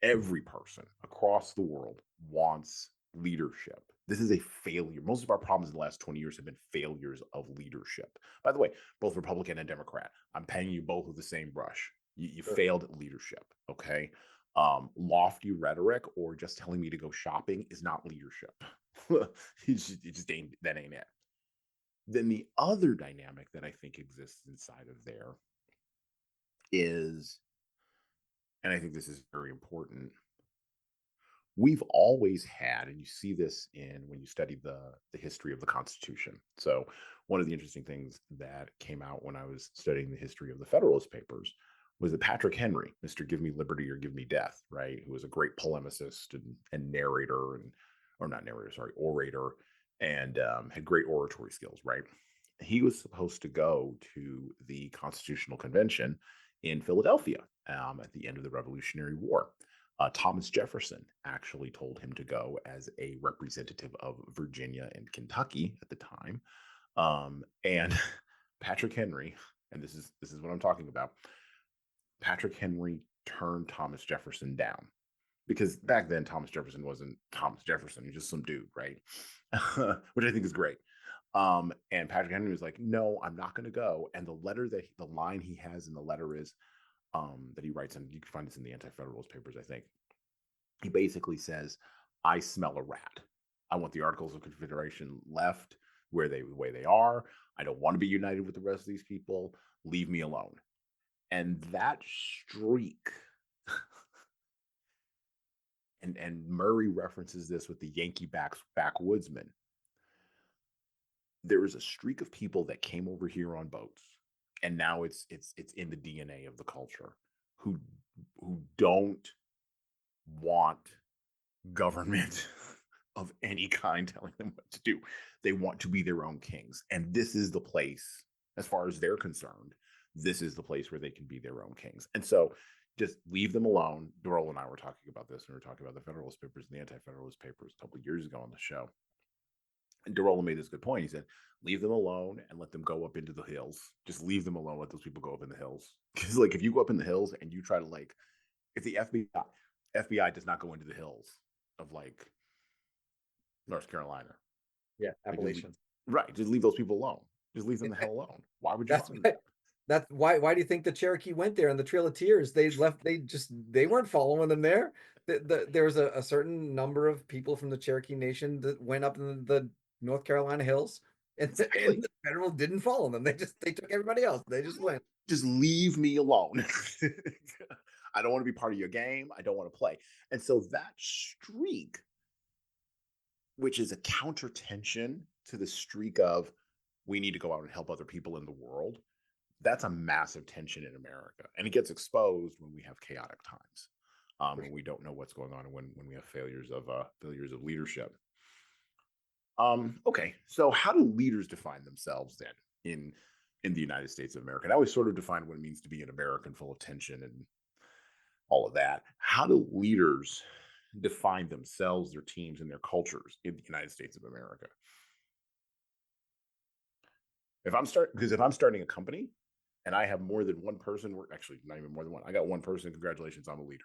every person across the world wants leadership. This is a failure. Most of our problems in the last 20 years have been failures of leadership. By the way, both Republican and Democrat, I'm painting you both with the same brush. You Sure. failed at leadership, okay? Lofty rhetoric or just telling me to go shopping is not leadership. That ain't it. Then the other dynamic that I think exists inside of there is, and I think this is very important, we've always had, and you see this in when you study the history of the Constitution. So one of the interesting things that came out when I was studying the history of the Federalist Papers was that Patrick Henry, Mr. Give Me Liberty or Give Me Death, right, who was a great polemicist and narrator, and or not narrator, sorry, orator, and had great oratory skills, right? He was supposed to go to the Constitutional Convention in Philadelphia at the end of the Revolutionary War. Thomas Jefferson actually told him to go as a representative of Virginia and Kentucky at the time. And Patrick Henry, and this is what I'm talking about. Patrick Henry turned Thomas Jefferson down because back then Thomas Jefferson wasn't Thomas Jefferson; he's just some dude, right? Which I think is great. And Patrick Henry was like, "No, I'm not going to go." And the line he has in the letter is, that he writes, and you can find this in the Anti-Federalist Papers, I think. He basically says, I smell a rat. I want the Articles of Confederation left the way they are. I don't want to be united with the rest of these people. Leave me alone. And that streak, and Murray references this with the Yankee backwoodsman. There is a streak of people that came over here on boats, and now it's in the DNA of the culture, who don't want government of any kind telling them what to do. They want to be their own kings. And this is the place, as far as they're concerned, this is the place where they can be their own kings. And so just leave them alone. Doral and I were talking about this, and we were talking about the Federalist Papers and the Anti-Federalist Papers a couple of years ago on the show. And Doral made this good point. He said, leave them alone and let them go up into the hills. Just leave them alone. Let those people go up in the hills. Because like if you go up in the hills and you try to if the FBI does not go into the hills of North Carolina. Yeah, Like, Appalachian. right. Just leave those people alone. Just leave them the hell alone. Why would you That's bother why, them? that's why do you think the Cherokee went there in the Trail of Tears? They weren't following them there. There was a certain number of people from the Cherokee Nation that went up in the North Carolina hills, and the federal didn't follow them. They took everybody else. They just went. Just leave me alone. I don't want to be part of your game. I don't want to play. And so that streak, which is a counter tension to the streak of we need to go out and help other people in the world, that's a massive tension in America. And it gets exposed when we have chaotic times. For when sure. we don't know what's going on, and when we have failures of leadership. Okay, so how do leaders define themselves then in the United States of America? I always sort of define what it means to be an American, full of tension and all of that. How do leaders define themselves, their teams, and their cultures in the United States of America? If I'm starting a company and I have more than one person, work actually not even more than one. I got one person. Congratulations, I'm a leader,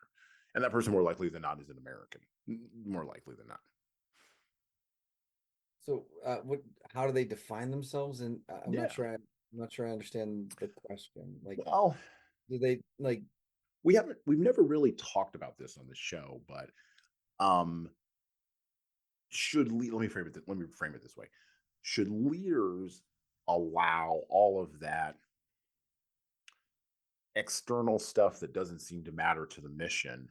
and that person more likely than not is an American. More likely than not. So, what? How do they define themselves? And I'm not Yeah. sure. I'm not sure I understand the question. Like, Well, do they like? we've never really talked about this on the show, but um, let me frame it this way: should leaders allow all of that external stuff that doesn't seem to matter to the mission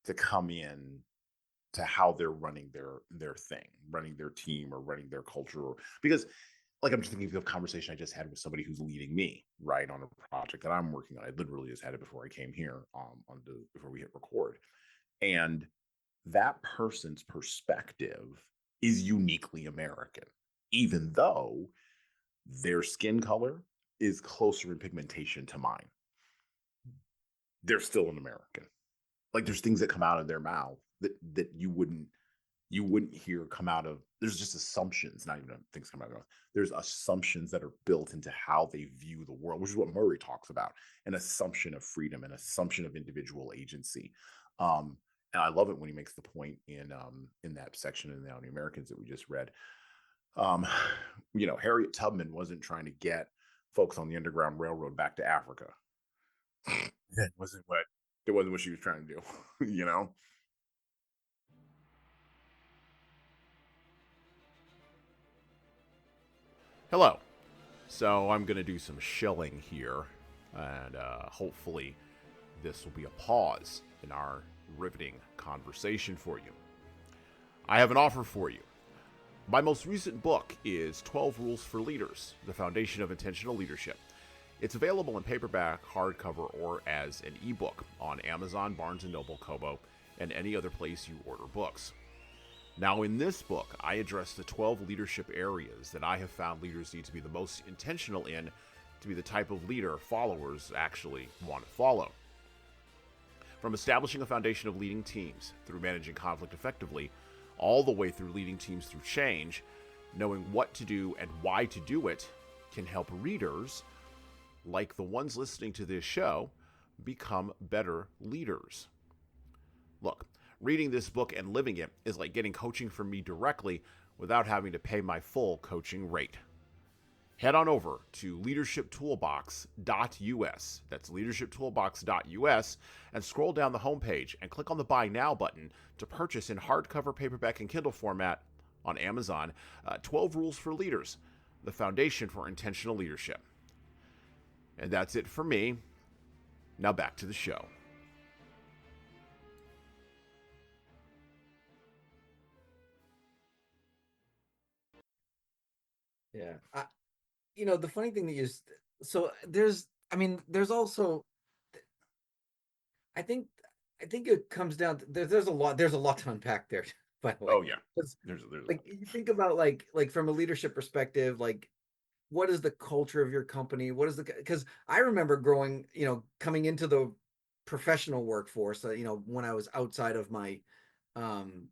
to come in to how they're running their thing, running their team or running their culture? Or because like I'm just thinking of a conversation I just had with somebody who's leading me right on a project that I'm working on. I literally just had it before I came here, before we hit record, and that person's perspective is uniquely American, even though their skin color is closer in pigmentation to mine. They're still an American. Like there's things that come out of their mouth that you wouldn't hear come out of. There's just assumptions, not even things come out of their mouth. There's assumptions that are built into how they view the world, which is what Murray talks about: an assumption of freedom, an assumption of individual agency. And I love it when he makes the point in that section in the Omni-Americans that we just read. Um, Harriet Tubman wasn't trying to get folks on the Underground Railroad back to Africa. That wasn't what it wasn't what she was trying to do, you know. Hello. So I'm going to do some shilling here, and hopefully this will be a pause in our riveting conversation for you. I have an offer for you. My most recent book is 12 Rules for Leaders, The Foundation of Intentional Leadership. It's available in paperback, hardcover, or as an ebook on Amazon, Barnes & Noble, Kobo, and any other place you order books. Now, in this book, I address the 12 leadership areas that I have found leaders need to be the most intentional in to be the type of leader followers actually want to follow. From establishing a foundation of leading teams through managing conflict effectively, all the way through leading teams through change, knowing what to do and why to do it can help readers, like the ones listening to this show, become better leaders. Look, reading this book and living it is like getting coaching from me directly without having to pay my full coaching rate. Head on over to leadershiptoolbox.us. That's leadershiptoolbox.us, and scroll down the homepage and click on the Buy Now button to purchase in hardcover, paperback, and Kindle format on Amazon 12 Rules for Leaders, the foundation for intentional leadership. And that's it for me. Now back to the show. Yeah. The funny thing that so there's also, I think, it comes down to, there's a lot to unpack there, by the way. Oh yeah, 'Cause, there's a like, lot. you think about like from a leadership perspective, like what is the culture of your company? What is because I remember coming into the professional workforce, when I was outside of my, um,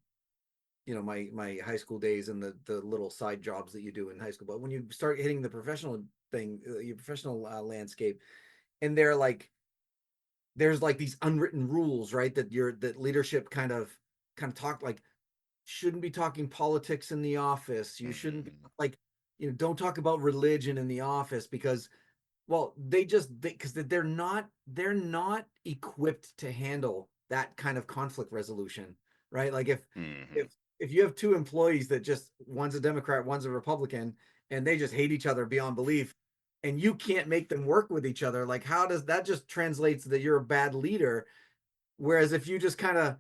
my high school days and the little side jobs that you do in high school. But when you start hitting the professional thing, your professional landscape, and there's like these unwritten rules, right? That leadership kind of talk like, shouldn't be talking politics in the office. You shouldn't be Mm-hmm. like, don't talk about religion in the office because, well, because they're not equipped to handle that kind of conflict resolution, right? Like Mm-hmm. if you have two employees that just, one's a Democrat, one's a Republican, and they just hate each other beyond belief, and you can't make them work with each other, like how does that just translates that you're a bad leader? Whereas if you just kind of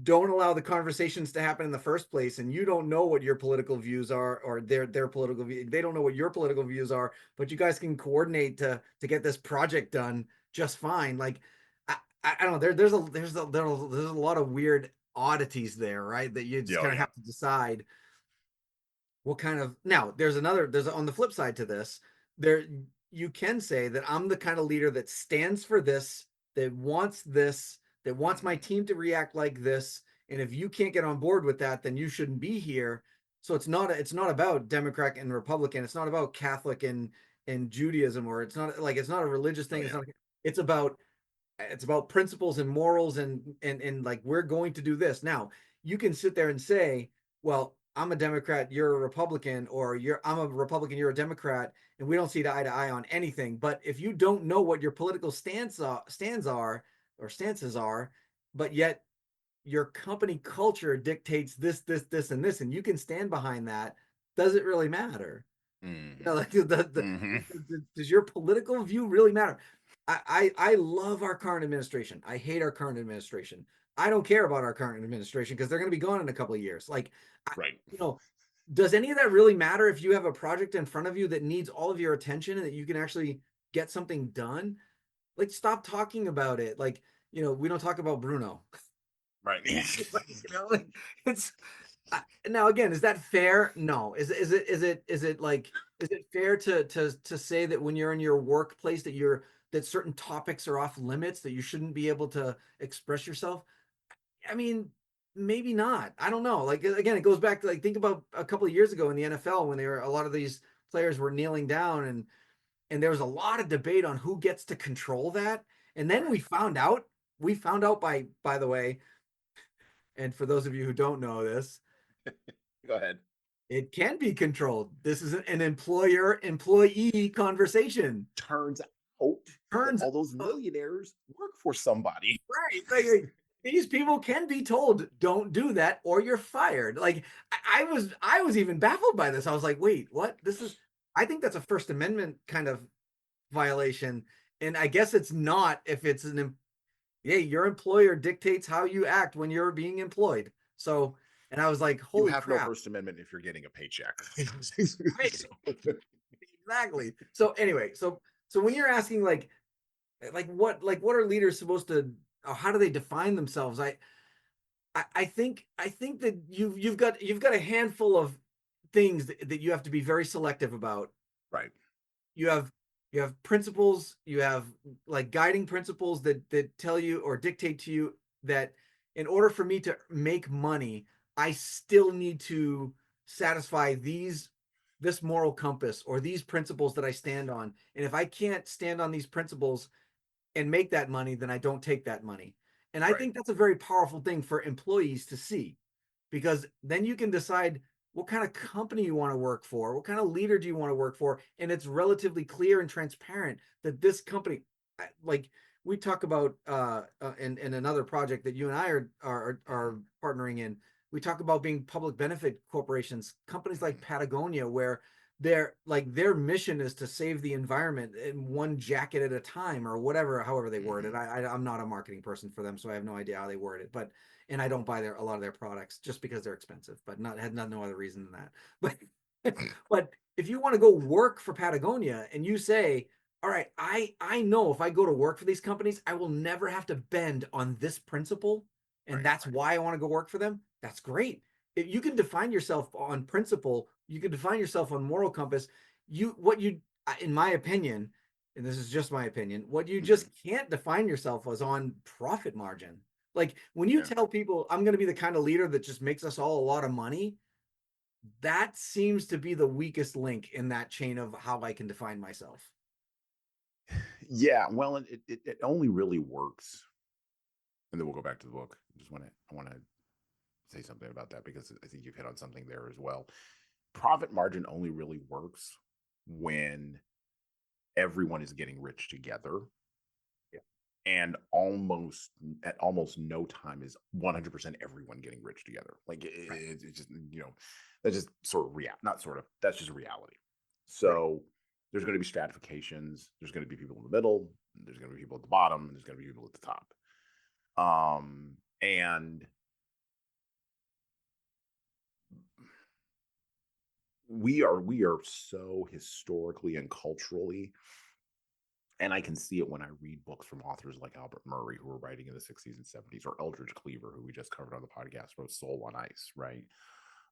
don't allow the conversations to happen in the first place, and you don't know what your political views are, or their political view, they don't know what your political views are, but you guys can coordinate to get this project done just fine. Like I don't know. There's a lot of weird oddities there, right? That you just Yeah, oh, kind of yeah. have to decide what kind of. Now there's on the flip side to this, there you can say that I'm the kind of leader that stands for this, that wants my Mhm. team to react like this, and if you can't get on board with that, then you shouldn't be here. So it's not about Democrat and Republican. It's not about Catholic and Judaism, or it's not a religious Oh, thing. yeah. It's about it's about principles and morals, and like, we're going to do this. Now you can sit there and say, well, I'm a Democrat, you're a Republican, or I'm a Republican, you're a Democrat, and we don't see eye to eye on anything. But if you don't know what your political stands are, or stances are, but yet your company culture dictates this and this, and you can stand behind that, does it really matter? You know, Mhm. like Mhm. does your political view really matter? I love our current administration. I hate our current administration. I don't care about our current administration because they're going to be gone in a couple of years. Like, Right. you know, does any of that really matter if you have a project in front of you that needs all of your attention and that you can actually get something done? Like, stop talking about it. Like, we don't talk about Bruno. Right. Like, it's now, again, is that fair? No. Is it fair to say that when you're in your workplace that certain topics are off limits, that you shouldn't be able to express yourself? I mean, maybe not. I don't know. Like, again, it goes back to, like, think about a couple of years ago in the NFL when a lot of these players were kneeling down, and there was a lot of debate on who gets to control that. And then Right. we found out by the way, and for those of you who don't know this, Go ahead. it can be controlled. This is an employer-employee conversation. Turns out that Turns all those out, millionaires work for somebody. right. Like, these people can be told, don't do that or you're fired. Like, I was even baffled by this. I was like, wait, what? I think that's a First Amendment kind of violation. And I guess it's not if it's yeah, your employer dictates how you act when you're being employed. So, and I was like, You holy have no crap. First Amendment if you're getting a paycheck. Right. So, Exactly. So anyway, so when you're asking, what are leaders supposed to, or how do they define themselves? I think that you've got a handful of things that you have to be very selective about. right. You have principles, you have, like, guiding principles that tell you or dictate to you that in order for me to make money, I still need to satisfy this moral compass or these principles that I stand on. And if I can't stand on these principles and make that money, then I don't take that money. And I Right. think that's a very powerful thing for employees to see, because then you can decide what kind of company you want to work for, what kind of leader do you want to work for, and it's relatively clear and transparent that this company, like, we talk about in another project that you and I are partnering in. We talk about being public benefit corporations, companies like Mhm. Patagonia, where their mission is to save the environment in one jacket at a time, or whatever, however they word it. Mhm. I'm not a marketing person for them, so I have no idea how they word it. But and I don't buy a lot of their products just because they're expensive, but no other reason than that. But but if you want to go work for Patagonia and you say, all right, I know if I go to work for these companies, I will never have to bend on this principle, and Right. that's why I want to go work for them. That's great. If you can define yourself on principle, you can define yourself on moral compass. In my opinion, and this is just my opinion, what you just Mhm. can't define yourself as on profit margin. Like, when you Yeah. tell people I'm going to be the kind of leader that just makes us all a lot of money, that seems to be the weakest link in that chain of how I can define myself. Yeah. Well, it only really works. And then we'll go back to the book. I want to say something about that because I think you've hit on something there as well. Profit margin only really works when everyone is getting rich together, Yeah. and almost no time is 100% everyone getting rich together. Like Right. it's just, that's just sort of not sort of, that's just reality. Right. So there's going to be stratifications. There's going to be people in the middle. There's going to be people at the bottom. And there's going to be people at the top. And we are so historically and culturally And I can see it when I read books from authors like Albert Murray, who were writing in the 60s and 70s, or Eldridge Cleaver, who we just covered on the podcast, wrote Soul on Ice, right?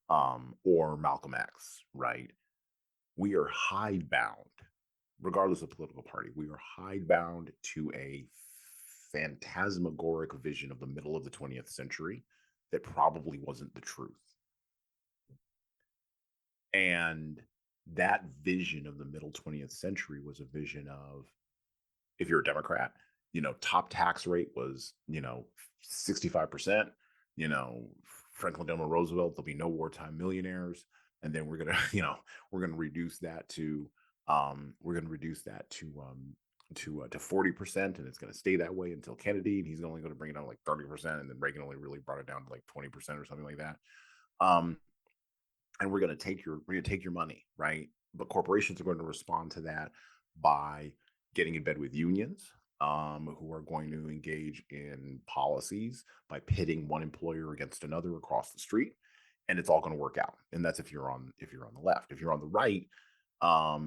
Or Malcolm X, right? We are hidebound, regardless of political party, we are hidebound to a phantasmagoric vision of the middle of the 20th century that probably wasn't the truth. And that vision of the middle 20th century was a vision of, if you're a Democrat, top tax rate was, 65%, Franklin Delano Roosevelt, there'll be no wartime millionaires. And then we're going to, we're going to reduce that to, we're going to reduce that to 40%, and it's going to stay that way until Kennedy, and he's only going to bring it down to like 30%, and then Reagan only really brought it down to like 20% or something like that. And we're going to take your money, right? But corporations are going to respond to that by getting in bed with unions, who are going to engage in policies by pitting one employer against another across the street, and it's all going to work out. And that's if you're on the left. If you're on the right, a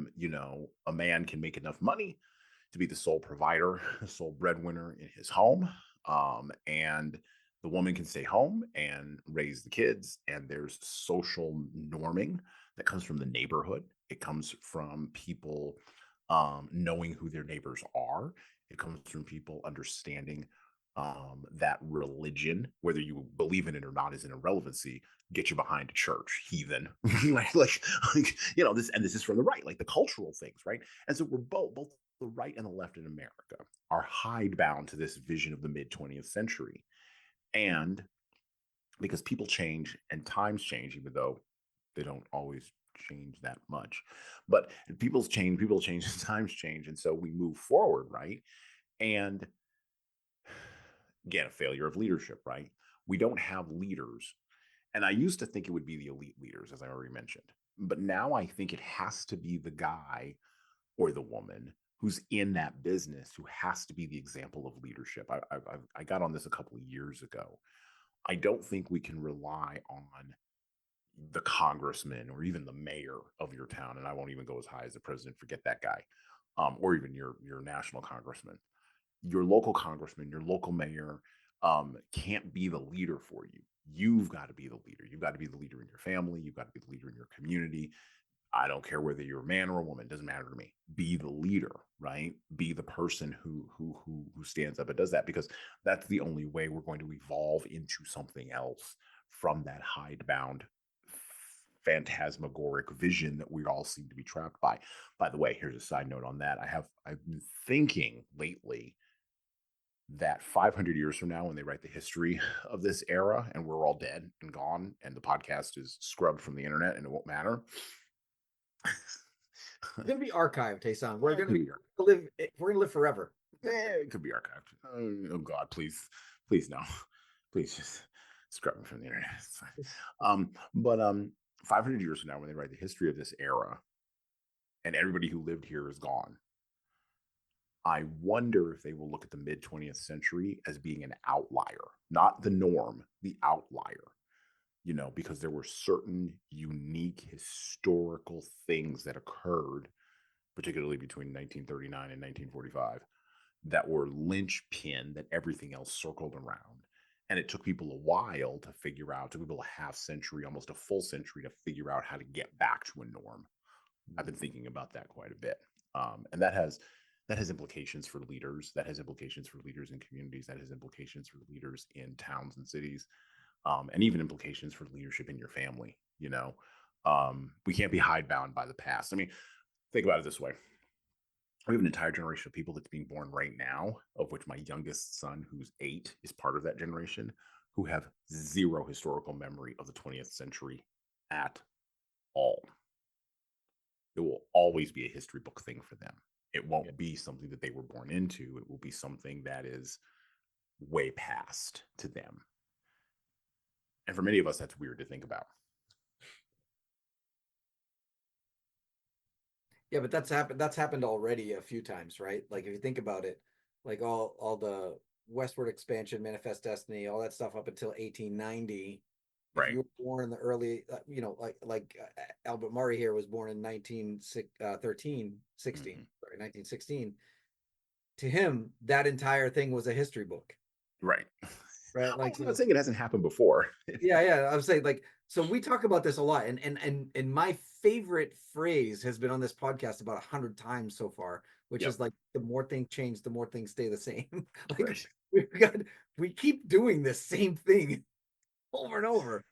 man can make enough money to be the sole provider, sole breadwinner in his home, and the woman can stay home and raise the kids. And there's social norming that comes from the neighborhood. It comes from people knowing who their neighbors are. It comes from people understanding that religion, whether you believe in it or not, is an irrelevancy. Get you behind a church, heathen. like, this is from the right, like the cultural things, right? And so we're both the right and the left in America are hidebound to this vision of the mid 20th century. And because people change and times change, even though they don't always change that much, but people change, and times change. And so we move forward, right? And again, a failure of leadership, right? We don't have leaders. And I used to think it would be the elite leaders, as I already mentioned. But now I think it has to be the guy or the woman who's in that business who has to be the example of leadership. I got on this a couple of years ago. I don't think we can rely on the congressman or even the mayor of your town, and I won't even go as high as the president, forget that guy, or even your national congressman. Your local congressman, your local mayor can't be the leader for you. You've got to be the leader. You've got to be the leader in your family. You've got to be the leader in your community. I don't care whether you're a man or a woman, it doesn't matter to me. Be the leader, right? Be the person who stands up and does that, because that's the only way we're going to evolve into something else from that hidebound phantasmagoric vision that we all seem to be trapped by. By the way, here's a side note on that. I've been thinking lately that 500 years from now, when they write the history of this era and we're all dead and gone and the podcast is scrubbed from the internet and it won't matter, It's gonna be archived, Jesan. We're it gonna could be live. We're gonna live forever. it could be archived. Oh God, please no, please just scrub me from the internet. It's fine. But 500 years from now, when they write the history of this era, and everybody who lived here is gone, I wonder if they will look at the mid 20th century as being an outlier, not the norm, the outlier. Because there were certain unique historical things that occurred, particularly between 1939 and 1945, that were linchpin that everything else circled around. And it took people a while to figure out, took people a half century, almost a full century to figure out how to get back to a norm. I've been thinking about that quite a bit. And that has implications for leaders. That has implications for leaders in communities. That has implications for leaders in towns and cities, and even implications for leadership in your family. We can't be hidebound by the past. I mean, think about it this way: we have an entire generation of people that's being born right now, of which my youngest son, who's 8, is part of that generation, who have zero historical memory of the 20th century at all. It will always be a history book thing for them. It won't be something that they were born into. It will be something that is way past to them. And for many of us, that's weird to think about. Yeah, but that's happened already a few times, right? Like if you think about it, like all the westward expansion, manifest destiny, all that stuff up until 1890. If Right. you were born in the early, Albert Murray here was born in 1913, 16, Mhm. sorry, 1916. to him, that entire thing was a history book, Right. right? Like, I'm not so saying it hasn't happened before. yeah. I was saying, like, so we talk about this a lot, and my favorite phrase has been on this podcast about 100 times so far, which Yep. is like, the more things change, the more things stay the same. Like, Right. we got we keep doing this same thing over and over.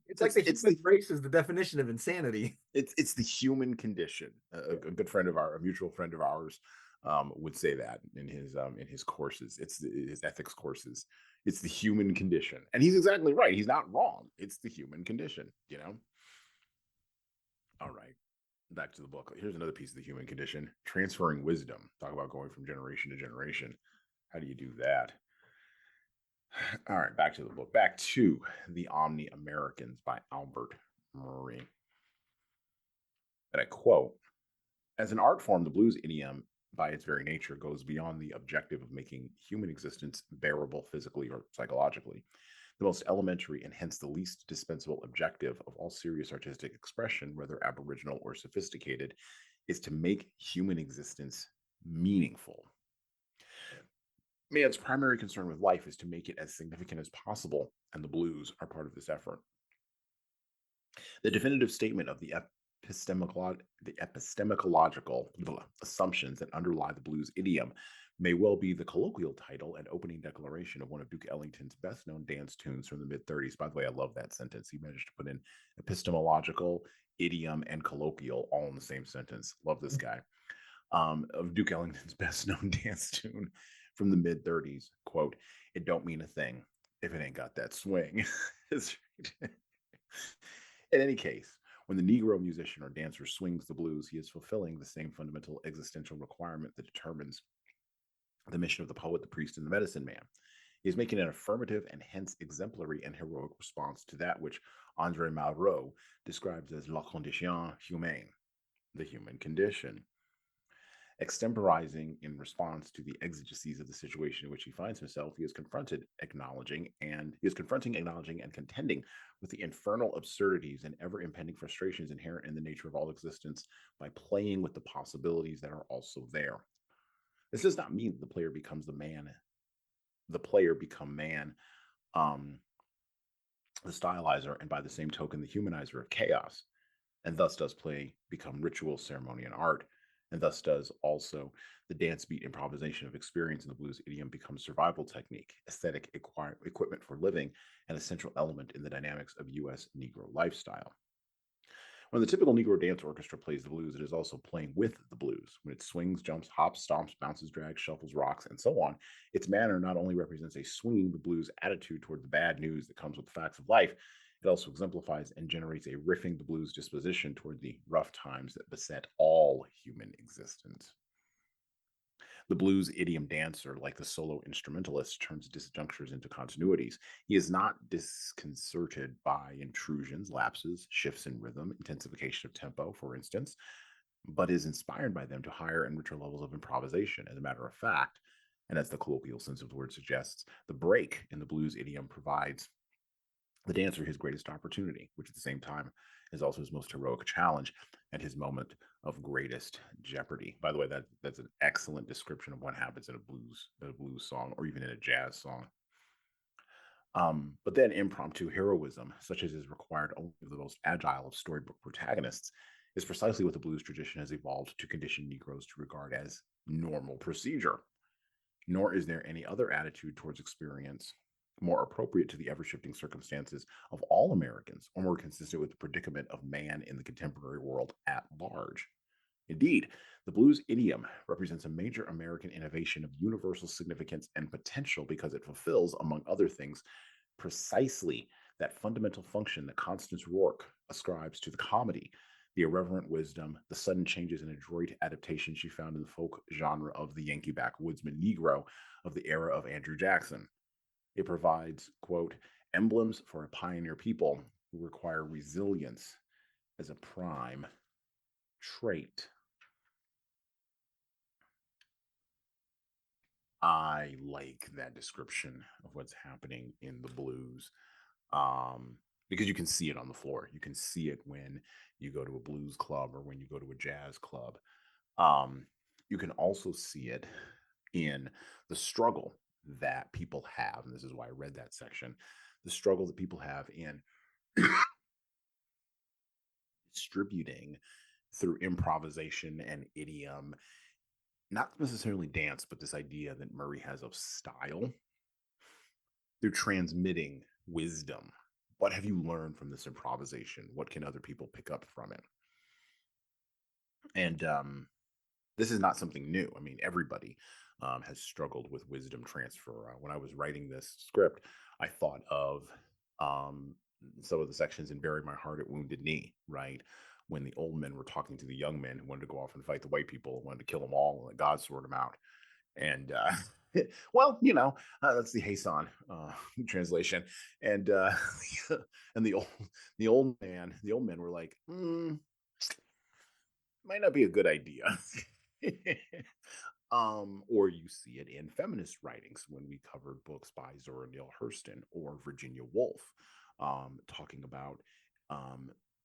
It's like the It's human the race is the definition of insanity. it's the human condition. A good friend of our, a mutual friend of ours, would say that in his courses. His ethics courses. It's the human condition, and he's exactly right. He's not wrong. It's the human condition. You know. All right. Back to the book. Here's another piece of the human condition: transferring wisdom. Talk about going from generation to generation. How do you do that? All right, back to the book. Back to the Omni-Americans by Albert Murray. And I quote: as an art form, the blues idiom, by its very nature, goes beyond the objective of making human existence bearable physically or psychologically. The most elementary and hence the least dispensable objective of all serious artistic expression, whether aboriginal or sophisticated, is to make human existence meaningful. Man's primary concern with life is to make it as significant as possible, and the blues are part of this effort. The definitive statement of the epistemological assumptions that underlie the blues idiom may well be the colloquial title and opening declaration of one of Duke Ellington's best known dance tunes from the mid 30s. By the way, I love that sentence. He managed to put in epistemological, idiom, and colloquial all in the same sentence. Love this guy. Of Duke Ellington's best known dance tune from the mid 30s. Quote, it don't mean a thing if it ain't got that swing. In any case, when the Negro musician or dancer swings the blues, he is fulfilling the same fundamental existential requirement that determines the mission of the poet, the priest, and the medicine man. He is making an affirmative and hence exemplary and heroic response to that which Andre Malraux describes as la condition humaine, the human condition. Extemporizing in response to the exigencies of the situation in which he finds himself, he is confronting, acknowledging, and contending with the infernal absurdities and ever impending frustrations inherent in the nature of all existence by playing with the possibilities that are also there. This does not mean that the player become man, um, the stylizer, and by the same token, the humanizer of chaos. And thus does play become ritual, ceremony, and art. And thus does also the dance beat improvisation of experience in the blues idiom become survival technique, aesthetic equipment for living, and a central element in the dynamics of U.S. Negro lifestyle. When the typical Negro dance orchestra plays the blues, it is also playing with the blues. When it swings, jumps, hops, stomps, bounces, drags, shuffles, rocks, and so on, its manner not only represents a swinging the blues attitude toward the bad news that comes with the facts of life, it also exemplifies and generates a riffing the blues disposition toward the rough times that beset all human existence. The blues idiom dancer, like the solo instrumentalist, turns disjunctures into continuities. He is not disconcerted by intrusions, lapses, shifts in rhythm, intensification of tempo, for instance, but is inspired by them to higher and richer levels of improvisation. As a matter of fact, and as the colloquial sense of the word suggests, the break in the blues idiom provides the dancer his greatest opportunity, which at the same time is also his most heroic challenge and his moment of greatest jeopardy. By the way, that's an excellent description of what happens in a blues song, or even in a jazz song. But then impromptu heroism, such as is required only of the most agile of storybook protagonists, is precisely what the blues tradition has evolved to condition Negroes to regard as normal procedure. Nor is there any other attitude towards experience more appropriate to the ever shifting circumstances of all Americans, or more consistent with the predicament of man in the contemporary world at large. Indeed, the blues idiom represents a major American innovation of universal significance and potential because it fulfills, among other things, precisely that fundamental function that Constance Rourke ascribes to the comedy: the irreverent wisdom, the sudden changes and adroit adaptation she found in the folk genre of the Yankee backwoodsman Negro of the era of Andrew Jackson. It provides, quote, emblems for a pioneer people who require resilience as a prime trait. I like that description of what's happening in the blues, because you can see it on the floor. You can see it when you go to a blues club or when you go to a jazz club. Um, you can also see it in the struggle that people have, and this is why I read that section, the struggle that people have in distributing through improvisation and idiom, not necessarily dance, but this idea that Murray has of style. They're transmitting wisdom. What have you learned from this improvisation? What can other people pick up from it? And this is not something new. I mean, everybody has struggled with wisdom transfer. When I was writing this script, I thought of some of the sections in Bury My Heart at Wounded Knee, right? When the old men were talking to the young men who wanted to go off and fight the white people, wanted to kill them all, and let God sort them out. And well, that's the Jesan translation. And and the old men were like, might not be a good idea. Or you see it in feminist writings when we covered books by Zora Neale Hurston or Virginia Woolf, talking about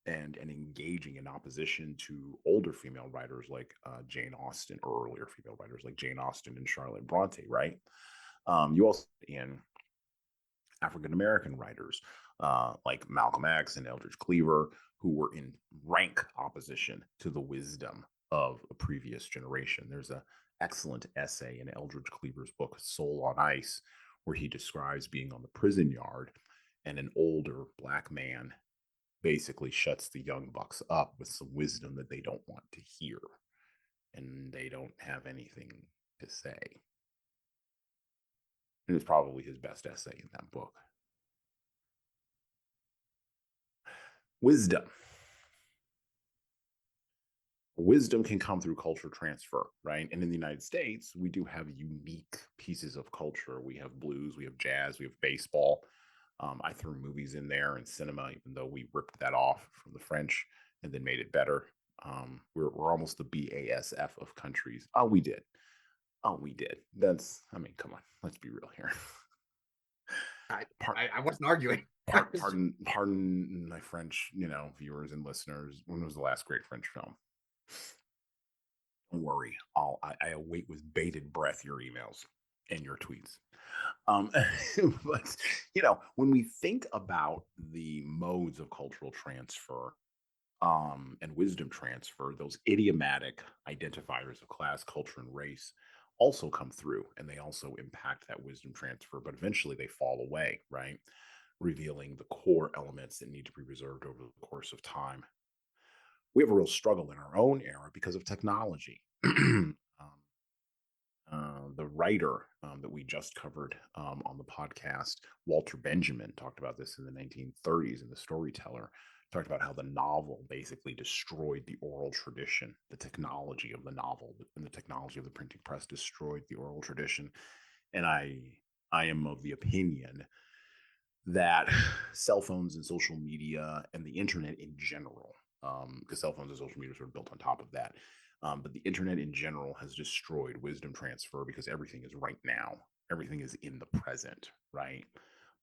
and engaging in opposition to older female writers like Jane Austen, or earlier female writers like Jane Austen and Charlotte Bronte, right? You also in African American writers like Malcolm X and Eldridge Cleaver, who were in rank opposition to the wisdom of a previous generation. There's an excellent essay in Eldridge Cleaver's book, Soul on Ice, where he describes being on the prison yard and an older Black man basically shuts the young bucks up with some wisdom that they don't want to hear, and they don't have anything to say. And it's probably his best essay in that book. Wisdom. Wisdom can come through culture transfer, right? And in the United States, we do have unique pieces of culture. We have blues, we have jazz, we have baseball. I threw movies in there and cinema, even though we ripped that off from the French and then made it better. We're almost the BASF of countries. Oh, we did. Oh, we did. Come on, let's be real here. I wasn't arguing. Pardon my French, viewers and listeners. When was the last great French film? Don't worry. I await with bated breath your emails and your tweets. But when we think about the modes of cultural transfer and wisdom transfer, those idiomatic identifiers of class, culture, and race also come through, and they also impact that wisdom transfer, but eventually they fall away, right? Revealing the core elements that need to be preserved over the course of time. We have a real struggle in our own era because of technology. The writer that we just covered on the podcast, Walter Benjamin, talked about this in the 1930s in The Storyteller. Talked about how the novel basically destroyed the oral tradition. The technology of the novel and the technology of the printing press destroyed the oral tradition. And I am of the opinion that cell phones and social media and the internet in general, because cell phones and social media are sort of built on top of that, but the internet in general has destroyed wisdom transfer because everything is right now. Everything is in the present, right?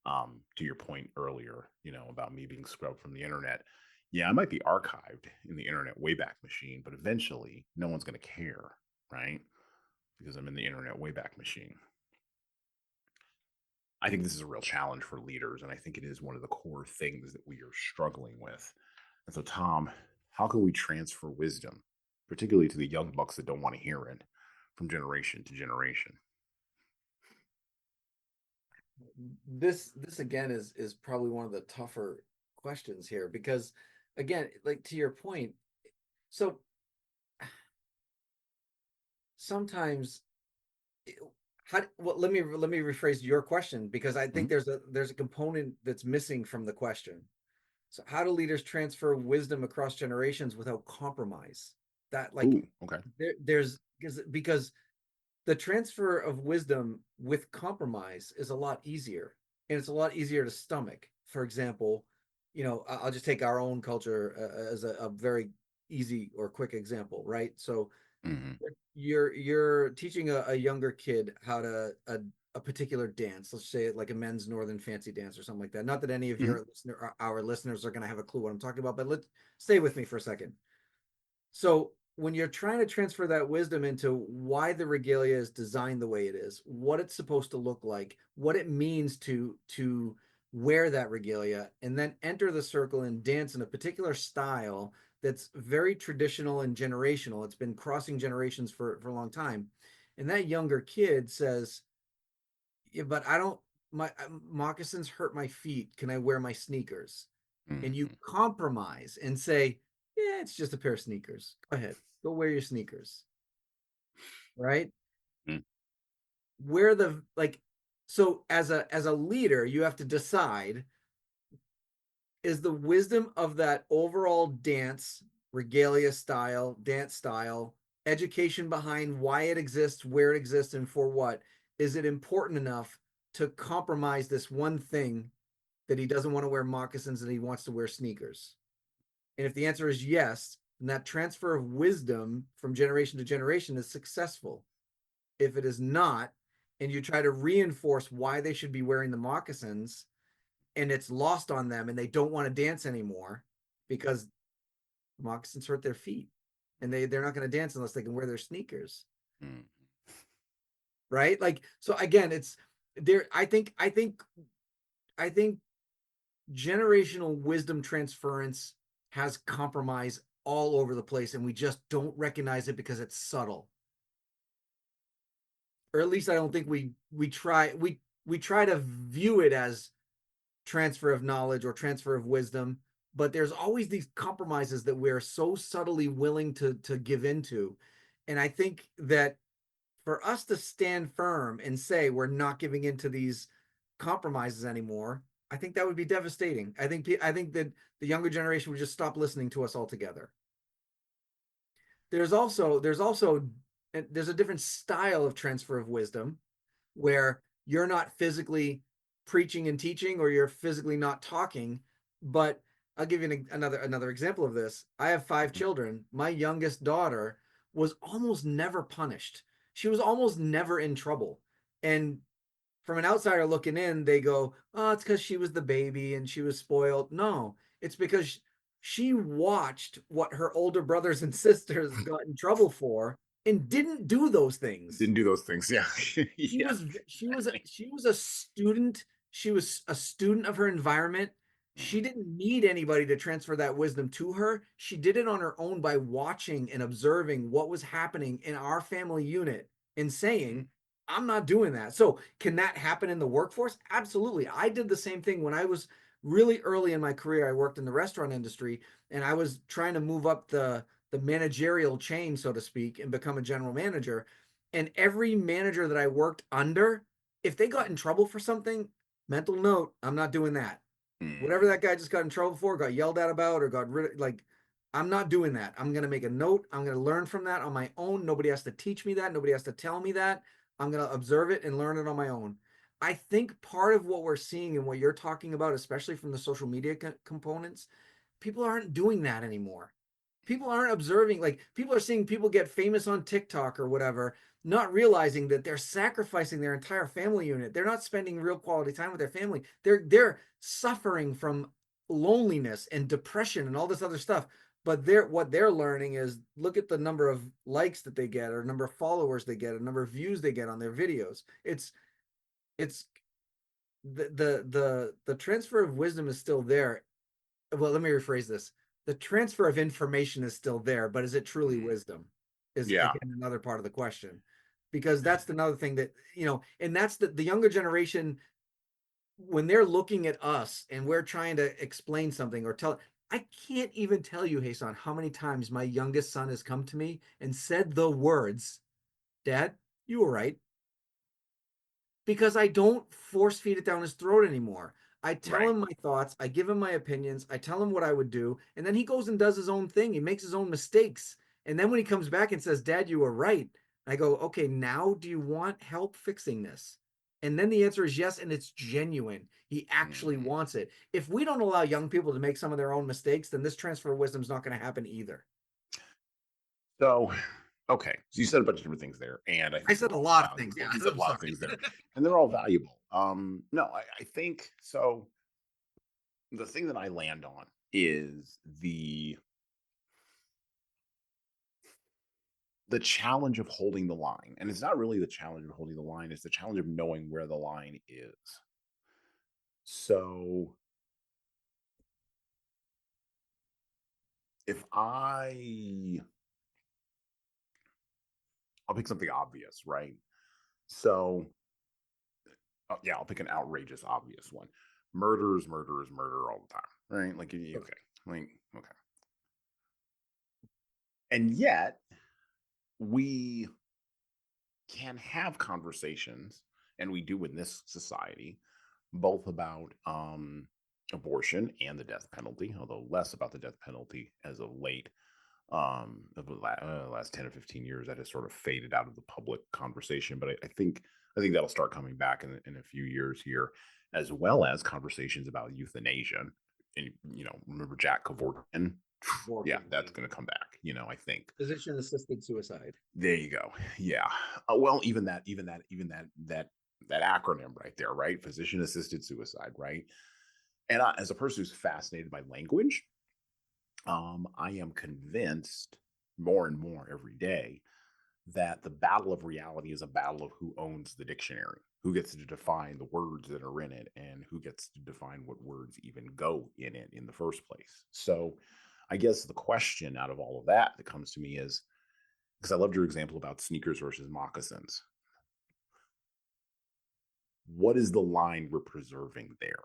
To your point earlier, about me being scrubbed from the internet. Yeah, I might be archived in the internet Wayback Machine, but eventually no one's going to care, right? Because I'm in the internet Wayback Machine. I think this is a real challenge for leaders, and I think it is one of the core things that we are struggling with. And so, Tom, how can we transfer wisdom, particularly to the young bucks that don't want to hear it, from generation to generation? This again is probably one of the tougher questions here, because again, like to your point, so sometimes let me rephrase your question, because I think there's a component that's missing from the question. So how do leaders transfer wisdom across generations without compromise? That Okay. There's because the transfer of wisdom with compromise is a lot easier, and it's a lot easier to stomach. For example, I'll just take our own culture as a very easy or quick example, right? So you're teaching a younger kid how to a particular dance. Let's say like a men's northern fancy dance or something like that. Not that any of our listeners are going to have a clue what I'm talking about, but let's stay with me for a second. So when you're trying to transfer that wisdom into why the regalia is designed the way it is, what it's supposed to look like, what it means to wear that regalia, and then enter the circle and dance in a particular style that's very traditional and generational. It's been crossing generations for a long time. And that younger kid says, yeah, but I don't, my moccasins hurt my feet. Can I wear my sneakers? And you Mhm. compromise and say, yeah, it's just a pair of sneakers. Go ahead, go wear your sneakers, right? Mm. Where the like, so as a leader, you have to decide, is the wisdom of that overall dance, regalia style, dance style, education behind why it exists, where it exists, and for what, is it important enough to compromise this one thing that he doesn't want to wear moccasins and he wants to wear sneakers? And if the answer is yes, then that transfer of wisdom from generation to generation is successful. If it is not, and you try to reinforce why they should be wearing the moccasins, and it's lost on them and they don't want to dance anymore because moccasins hurt their feet, and they're not going to dance unless they can wear their sneakers, Mm. right? Like, so again, it's there. I think generational wisdom transference has compromise all over the place, and we just don't recognize it because it's subtle. Or at least I don't think we try to view it as transfer of knowledge or transfer of wisdom, but there's always these compromises that we're so subtly willing to give into. And I think that for us to stand firm and say we're not giving into these compromises anymore, I think that would be devastating. I think that the younger generation would just stop listening to us altogether. There's a different style of transfer of wisdom where you're not physically preaching and teaching, or you're physically not talking. But I'll give you another example of this. I have 5 children. My youngest daughter was almost never punished. She was almost never in trouble. And from an outsider looking in, they go, "Oh, it's because she was the baby and she was spoiled." No, it's because she watched what her older brothers and sisters got in trouble for and didn't do those things. Didn't do those things. Yeah. She Yeah. was she was a student. She was a student of her environment. She Mhm. didn't need anybody to transfer that wisdom to her. She did it on her own by watching and observing what was happening in our family unit and saying, I'm not doing that. So, can that happen in the workforce? Absolutely. I did the same thing when I was really early in my career. I worked in the restaurant industry, and I was trying to move up the managerial chain, so to speak, and become a general manager. And every manager that I worked under, if they got in trouble for something, mental note, I'm not doing that. Whatever Mhm. that guy just got in trouble for, got yelled at about, or got rid of, like, I'm not doing that. I'm going to make a note. I'm going to learn from that on my own. Nobody has to teach me that. Nobody has to tell me that. I'm going to observe it and learn it on my own. I think part of what we're seeing and what you're talking about, especially from the social media components, people aren't doing that anymore. People aren't observing, like, people are seeing people get famous on TikTok or whatever, not realizing that they're sacrificing their entire family unit. They're not spending real quality time with their family. They're suffering from loneliness and depression and all this other stuff. But what they're learning is, look at the number of likes that they get, or number of followers they get, or number of views they get on their videos. It's the transfer of wisdom is still there. Well, let me rephrase this. The transfer of information is still there, but is it truly Mhm. wisdom? Is Yeah. again another part of the question. Because that's another thing that, and that's the younger generation, when they're looking at us and we're trying to explain something or tell. I can't even tell you, Hasan, how many times my youngest son has come to me and said the words, Dad, you were right, because I don't force feed it down his throat anymore. I tell Right. him my thoughts, I give him my opinions, I tell him what I would do, and then he goes and does his own thing. He makes his own mistakes. And then when he comes back and says, Dad, you were right, I go, okay, now do you want help fixing this? And then the answer is yes, and it's genuine. He actually Mhm. wants it. If we don't allow young people to make some of their own mistakes, then this transfer of wisdom is not going to happen either. So, okay. So you said a bunch of different things there, and I I think they're said a all lot of things. Yeah, valuable. You said a I'm lot of sorry. things there, and they're all valuable. No, I think so. The thing that I land on is the challenge of holding the line. And it's not really the challenge of holding the line, it's the challenge of knowing where the line is. So if I'll pick something obvious, right? So yeah, I'll pick an outrageous obvious one. Murder is murder is murder all the time, right? Like okay, like okay. And yet we can have conversations, and we do in this society, both about abortion and the death penalty, although less about the death penalty as of late. Of the last 10 or 15 years, that has sort of faded out of the public conversation. But I think that'll start coming back in a few years here, as well as conversations about euthanasia. And remember Jack Kevorkian? Yeah, that's going to come back. I think Physician assisted suicide. there you go. Yeah. Well, even that acronym right there, right? Physician assisted suicide, right? And as a person who's fascinated by language, I am convinced more and more every day that the battle of reality is a battle of who owns the dictionary, who gets to define the words that are in it, and who gets to define what words even go in it in the first place. So I guess the question out of all of that comes to me is, because I loved your example about sneakers versus moccasins. What is the line we're preserving there?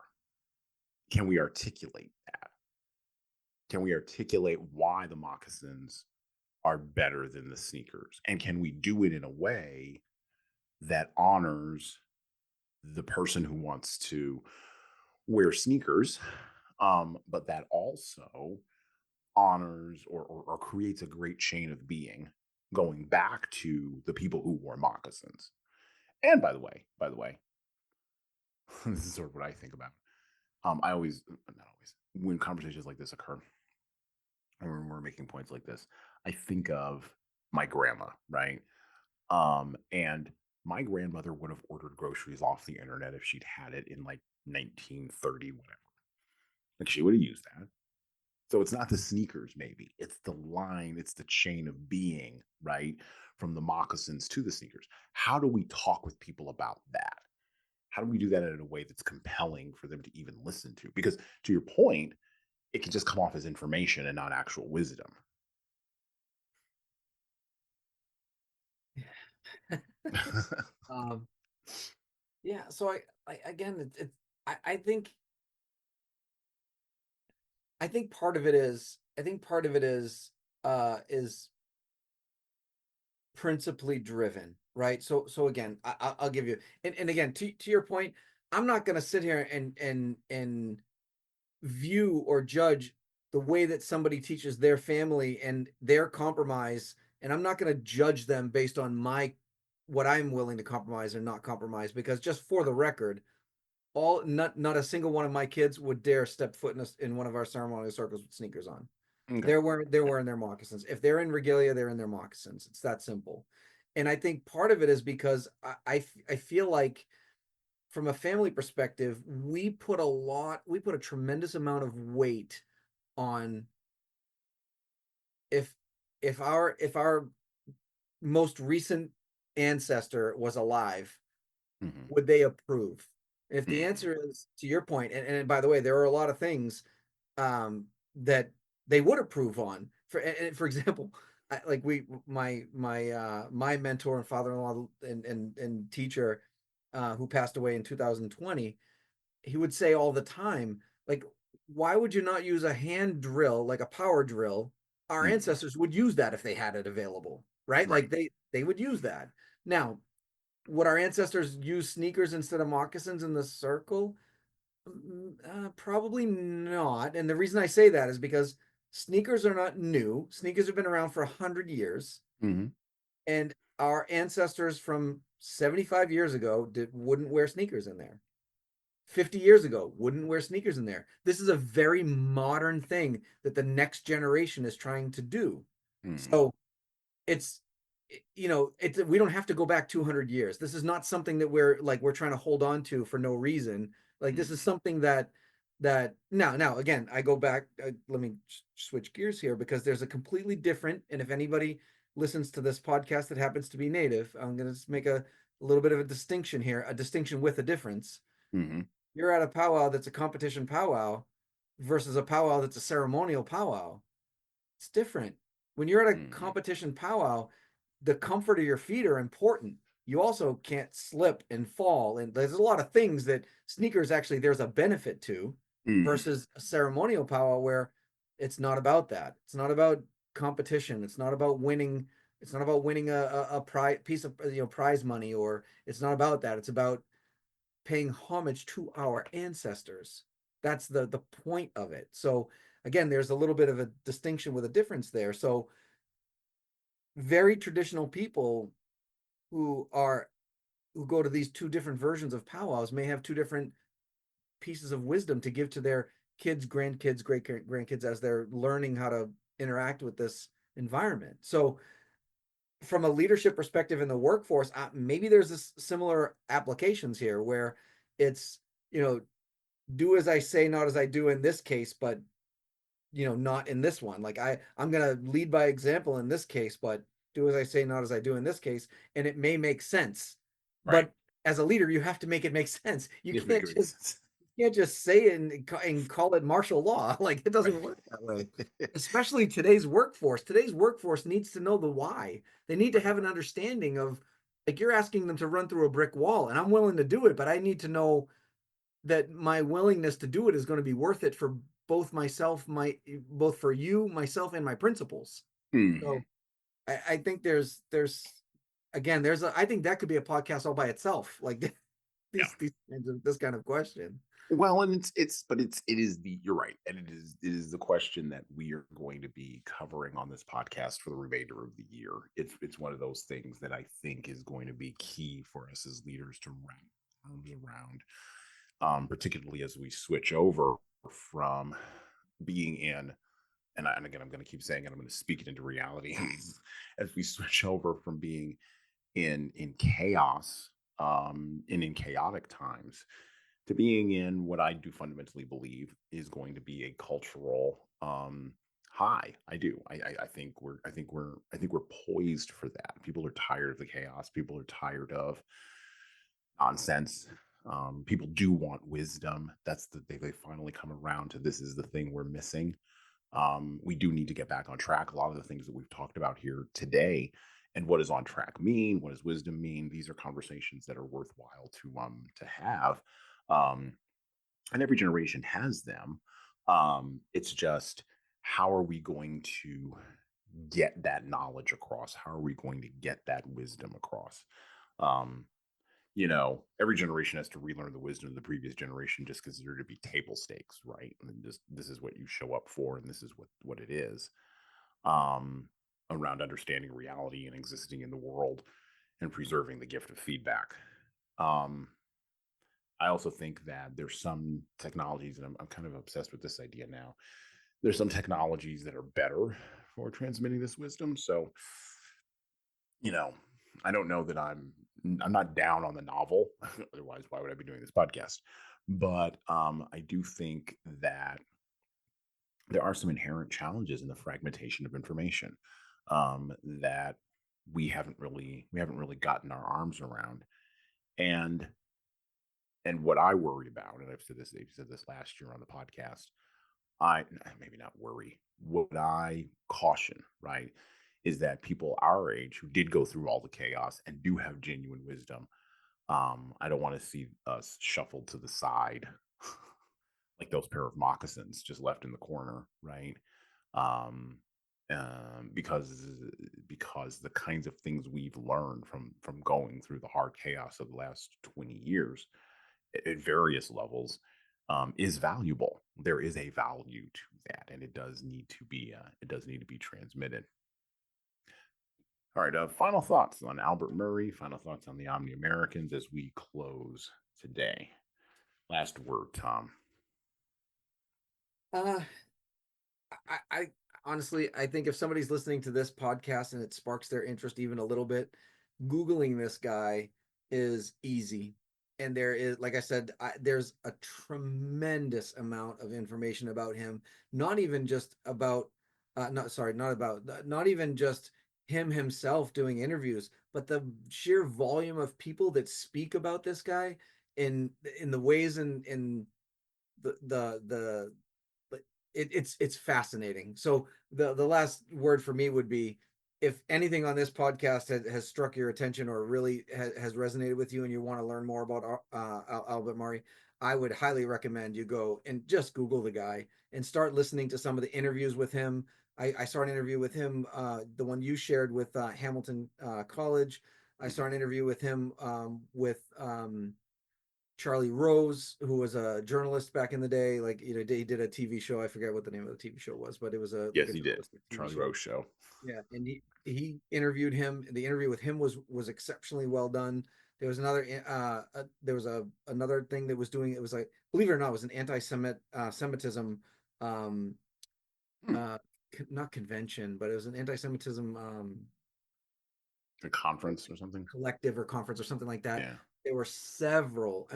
Can we articulate that? Can we articulate why the moccasins are better than the sneakers? And can we do it in a way that honors the person who wants to wear sneakers, but that also honors or creates a great chain of being going back to the people who wore moccasins? And by the way, this is sort of what I think about. I always, not always, when conversations like this occur, and when we're making points like this, I think of my grandma, right? And my grandmother would have ordered groceries off the internet if she'd had it in like 1930, whatever. Like she would have used that. So it's not the sneakers, maybe. It's the line, it's the chain of being, right? From the moccasins to the sneakers. How do we talk with people about that? How do we do that in a way that's compelling for them to even listen to? Because to your point, it can just come off as information and not actual wisdom. um, yeah. So I again, I think part of it is is principally driven, right? So again, I'll give you, and again, to your point, I'm not going to sit here and view or judge the way that somebody teaches their family and their compromise, and I'm not going to judge them based on what I'm willing to compromise or not compromise, because just for the record, not a single one of my kids would dare step foot in one of our ceremonial circles with sneakers on. Okay. They're wearing their moccasins. If they're in regalia, they're in their moccasins. It's that simple. And I think part of it is because I feel like from a family perspective, we put a tremendous amount of weight on if our most recent ancestor was alive, would they approve? And if the answer is, to your point, and by the way, there are a lot of things that they would approve on. For example, my mentor and father-in-law and teacher, who passed away in 2020, he would say all the time, like, why would you not use a hand drill, like a power drill? Our ancestors would use that if they had it available, right? Like they would use that. Now, would our ancestors use sneakers instead of moccasins in the circle? Probably not. And the reason I say that is because sneakers are not new. Sneakers have been around for 100 years. Mm-hmm. And our ancestors from 75 years ago wouldn't wear sneakers in there. 50 years ago wouldn't wear sneakers in there. This is a very modern thing that the next generation is trying to do. So it's we don't have to go back 200 years. This is not something that we're trying to hold on to for no reason. Like this is something that now again, I go back, let me switch gears here, because there's a completely different, and if anybody listens to this podcast that happens to be native, I'm going to just make a little bit of a distinction here, a distinction with a difference. Mm-hmm. You're at a powwow that's a competition powwow versus a powwow that's a ceremonial powwow. It's different. When you're at a Mm-hmm. competition powwow, the comfort of your feet are important. You also can't slip and fall. And there's a lot of things that sneakers actually there's a benefit to Mm-hmm. versus a ceremonial powwow where it's not about that. It's not about competition. It's not about winning. It's not about winning a prize piece of prize money, or it's not about that. It's about paying homage to our ancestors. That's the point of it. So again, there's a little bit of a distinction with a difference there. So very traditional people who are who go to these two different versions of powwows may have two different pieces of wisdom to give to their kids, grandkids, great grandkids as they're learning how to interact with this environment. So from a leadership perspective in the workforce, maybe there's this similar applications here where it's, do as I say, not as I do in this case, but not in this one. Like I'm gonna lead by example in this case, but do as I say, not as I do in this case, and it may make sense. Right. But as a leader, you have to make it make sense. You You have to make can't it make just sense. you can't just say it and call it martial law. Like it Right. doesn't work that way. Especially today's workforce. Today's workforce needs to know the why. They need to Right. have an understanding of, like, you're asking them to run through a brick wall, and I'm willing to do it, but I need to know that my willingness to do it is going to be worth it for both for you, myself, and my principals. Mm-hmm. So I think there's again there's I think that could be a podcast all by itself. Like Yeah. these kinds of this kind of question. Well, and it is you're right, and it is the question that we are going to be covering on this podcast for the remainder of the year. It's one of those things that I think is going to be key for us as leaders to wrap arms around, particularly as we switch over from being in, and again I'm going to keep saying it, I'm going to speak it into reality as we switch over from being in chaos, and in chaotic times, to being in what I do fundamentally believe is going to be a cultural high. I do. I think we're poised for that. People are tired of the chaos. People are tired of nonsense. People do want wisdom. That's they finally come around to, this is the thing we're missing. We do need to get back on track. A lot of the things that we've talked about here today, and what does on track mean? What does wisdom mean? These are conversations that are worthwhile to have. Um, and every generation has them. It's just, how are we going to get that knowledge across? How are we going to get that wisdom across? Um, every generation has to relearn the wisdom of the previous generation, just because there to be table stakes, right? And just, this is what you show up for, and this is what it is. Um, Around understanding reality and existing in the world and preserving the gift of feedback. Um, I also think that there's some technologies, and I'm kind of obsessed with this idea now. There's some technologies that are better for transmitting this wisdom. So, you know, I don't know that I'm not down on the novel. Otherwise, why would I be doing this podcast? But I do think that there are some inherent challenges in the fragmentation of information, that we haven't really gotten our arms around. And what I worry about, and I've said this last year on the podcast, I maybe not worry, what I caution, right, is that people our age who did go through all the chaos and do have genuine wisdom, I don't want to see us shuffled to the side like those pair of moccasins just left in the corner, right? Um, because the kinds of things we've learned from going through the hard chaos of the last 20 years at various levels, is valuable. There is a value to that, and it does need to be transmitted. All right. Final thoughts on Albert Murray. Final thoughts on the Omni-Americans as we close today. Last word, Tom. Uh I honestly I think if somebody's listening to this podcast and it sparks their interest even a little bit, Googling this guy is easy. And there is, like I said, there's a tremendous amount of information about him. Not even just about, not sorry, not about, not even just him himself doing interviews, but the sheer volume of people that speak about this guy in the ways in the it's fascinating. So the last word for me would be, if anything on this podcast has struck your attention or really has resonated with you and you want to learn more about Albert Murray, I would highly recommend you go and just Google the guy and start listening to some of the interviews with him. I saw an interview with him, the one you shared with Hamilton College. I saw an interview with him with Charlie Rose, who was a journalist back in the day. Like, you know, he did a TV show. I forget what the name of the TV show was, but it was a Yes, like a he did. journalistic TV Charlie show. Rose show. Yeah, and he interviewed him. The interview with him was exceptionally well done. There was another thing that was doing, it was like, believe it or not, it was an anti-Semitism um uh not convention, but it was an anti-Semitism A conference or something. collective or conference or something like that. Yeah. There were several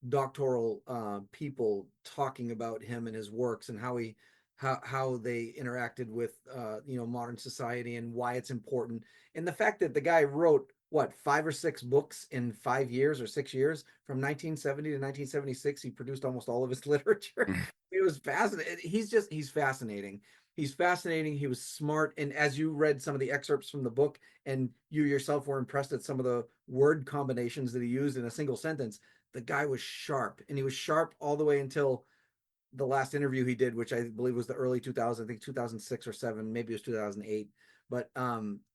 doctoral people talking about him and his works and how they interacted with modern society and why it's important. And the fact that the guy wrote what 5 or 6 books in 5 years or 6 years, from 1970 to 1976, he produced almost all of his literature. It was fascinating. He's fascinating. He's fascinating. He was smart. And as you read some of the excerpts from the book, and you yourself were impressed at some of the word combinations that he used in a single sentence, the guy was sharp, and he was sharp all the way until the last interview he did, which I believe was the early 2000s, I think 2006 or 7, maybe it was 2008. But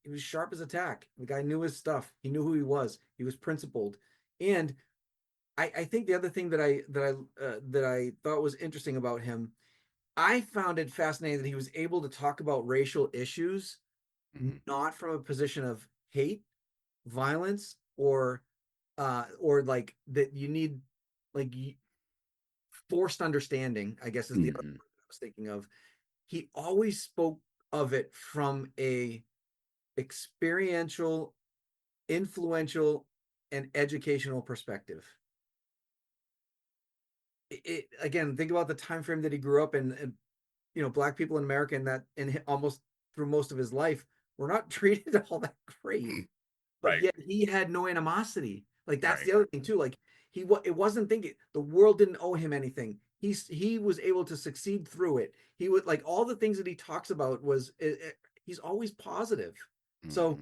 he was sharp as a tack. The guy knew his stuff. He knew who he was. He was principled. And I think the other thing that I thought was interesting about him, I found it fascinating that he was able to talk about racial issues not from a position of hate, violence, or like that you need, like, forced understanding, I guess is the other word I was thinking of. He always spoke of it from a experiential, influential, and educational perspective. Again, think about the time frame that he grew up in, and Black people in America, and that in almost through most of his life were not treated all that great, but Right. yet he had no animosity. Like, that's Right. the other thing too. Like, it wasn't thinking the world didn't owe him anything. He was able to succeed through it. He would, like, all the things that he talks about was he's always positive. So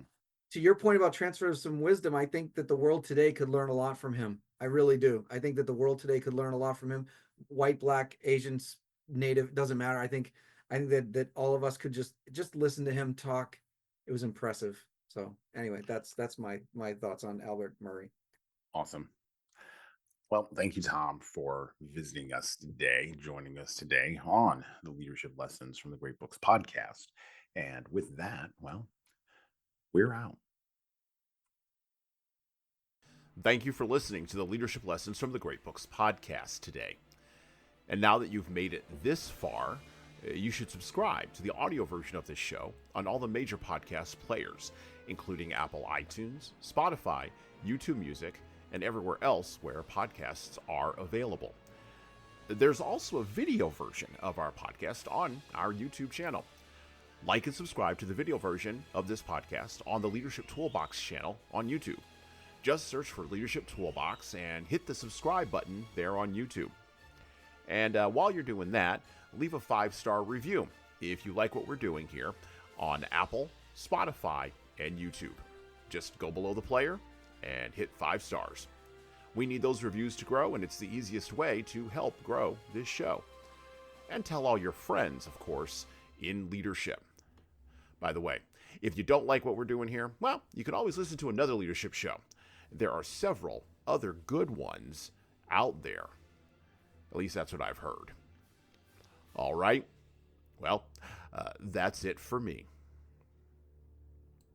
to your point about transfer of some wisdom, I think that the world today could learn a lot from him. I really do. I think that the world today could learn a lot from him. White, Black, Asians, Native, doesn't matter. I think that all of us could just listen to him talk. It was impressive. So anyway, that's my thoughts on Albert Murray. Awesome. Well, thank you, Tom, for visiting us today, joining us today on the Leadership Lessons from the Great Books podcast. And with that, well, we're out. Thank you for listening to the Leadership Lessons from the Great Books podcast today. And now that you've made it this far, you should subscribe to the audio version of this show on all the major podcast players, including Apple iTunes, Spotify, YouTube Music, and everywhere else where podcasts are available. There's also a video version of our podcast on our YouTube channel. Like and subscribe to the video version of this podcast on the Leadership Toolbox channel on YouTube. Just search for Leadership Toolbox and hit the subscribe button there on YouTube. And while you're doing that, leave a 5-star review if you like what we're doing here on Apple, Spotify, and YouTube. Just go below the player and hit 5 stars. We need those reviews to grow, and it's the easiest way to help grow this show. And tell all your friends, of course, in leadership. By the way, if you don't like what we're doing here, well, you can always listen to another leadership show. There are several other good ones out there. At least that's what I've heard. All right. Well, that's it for me.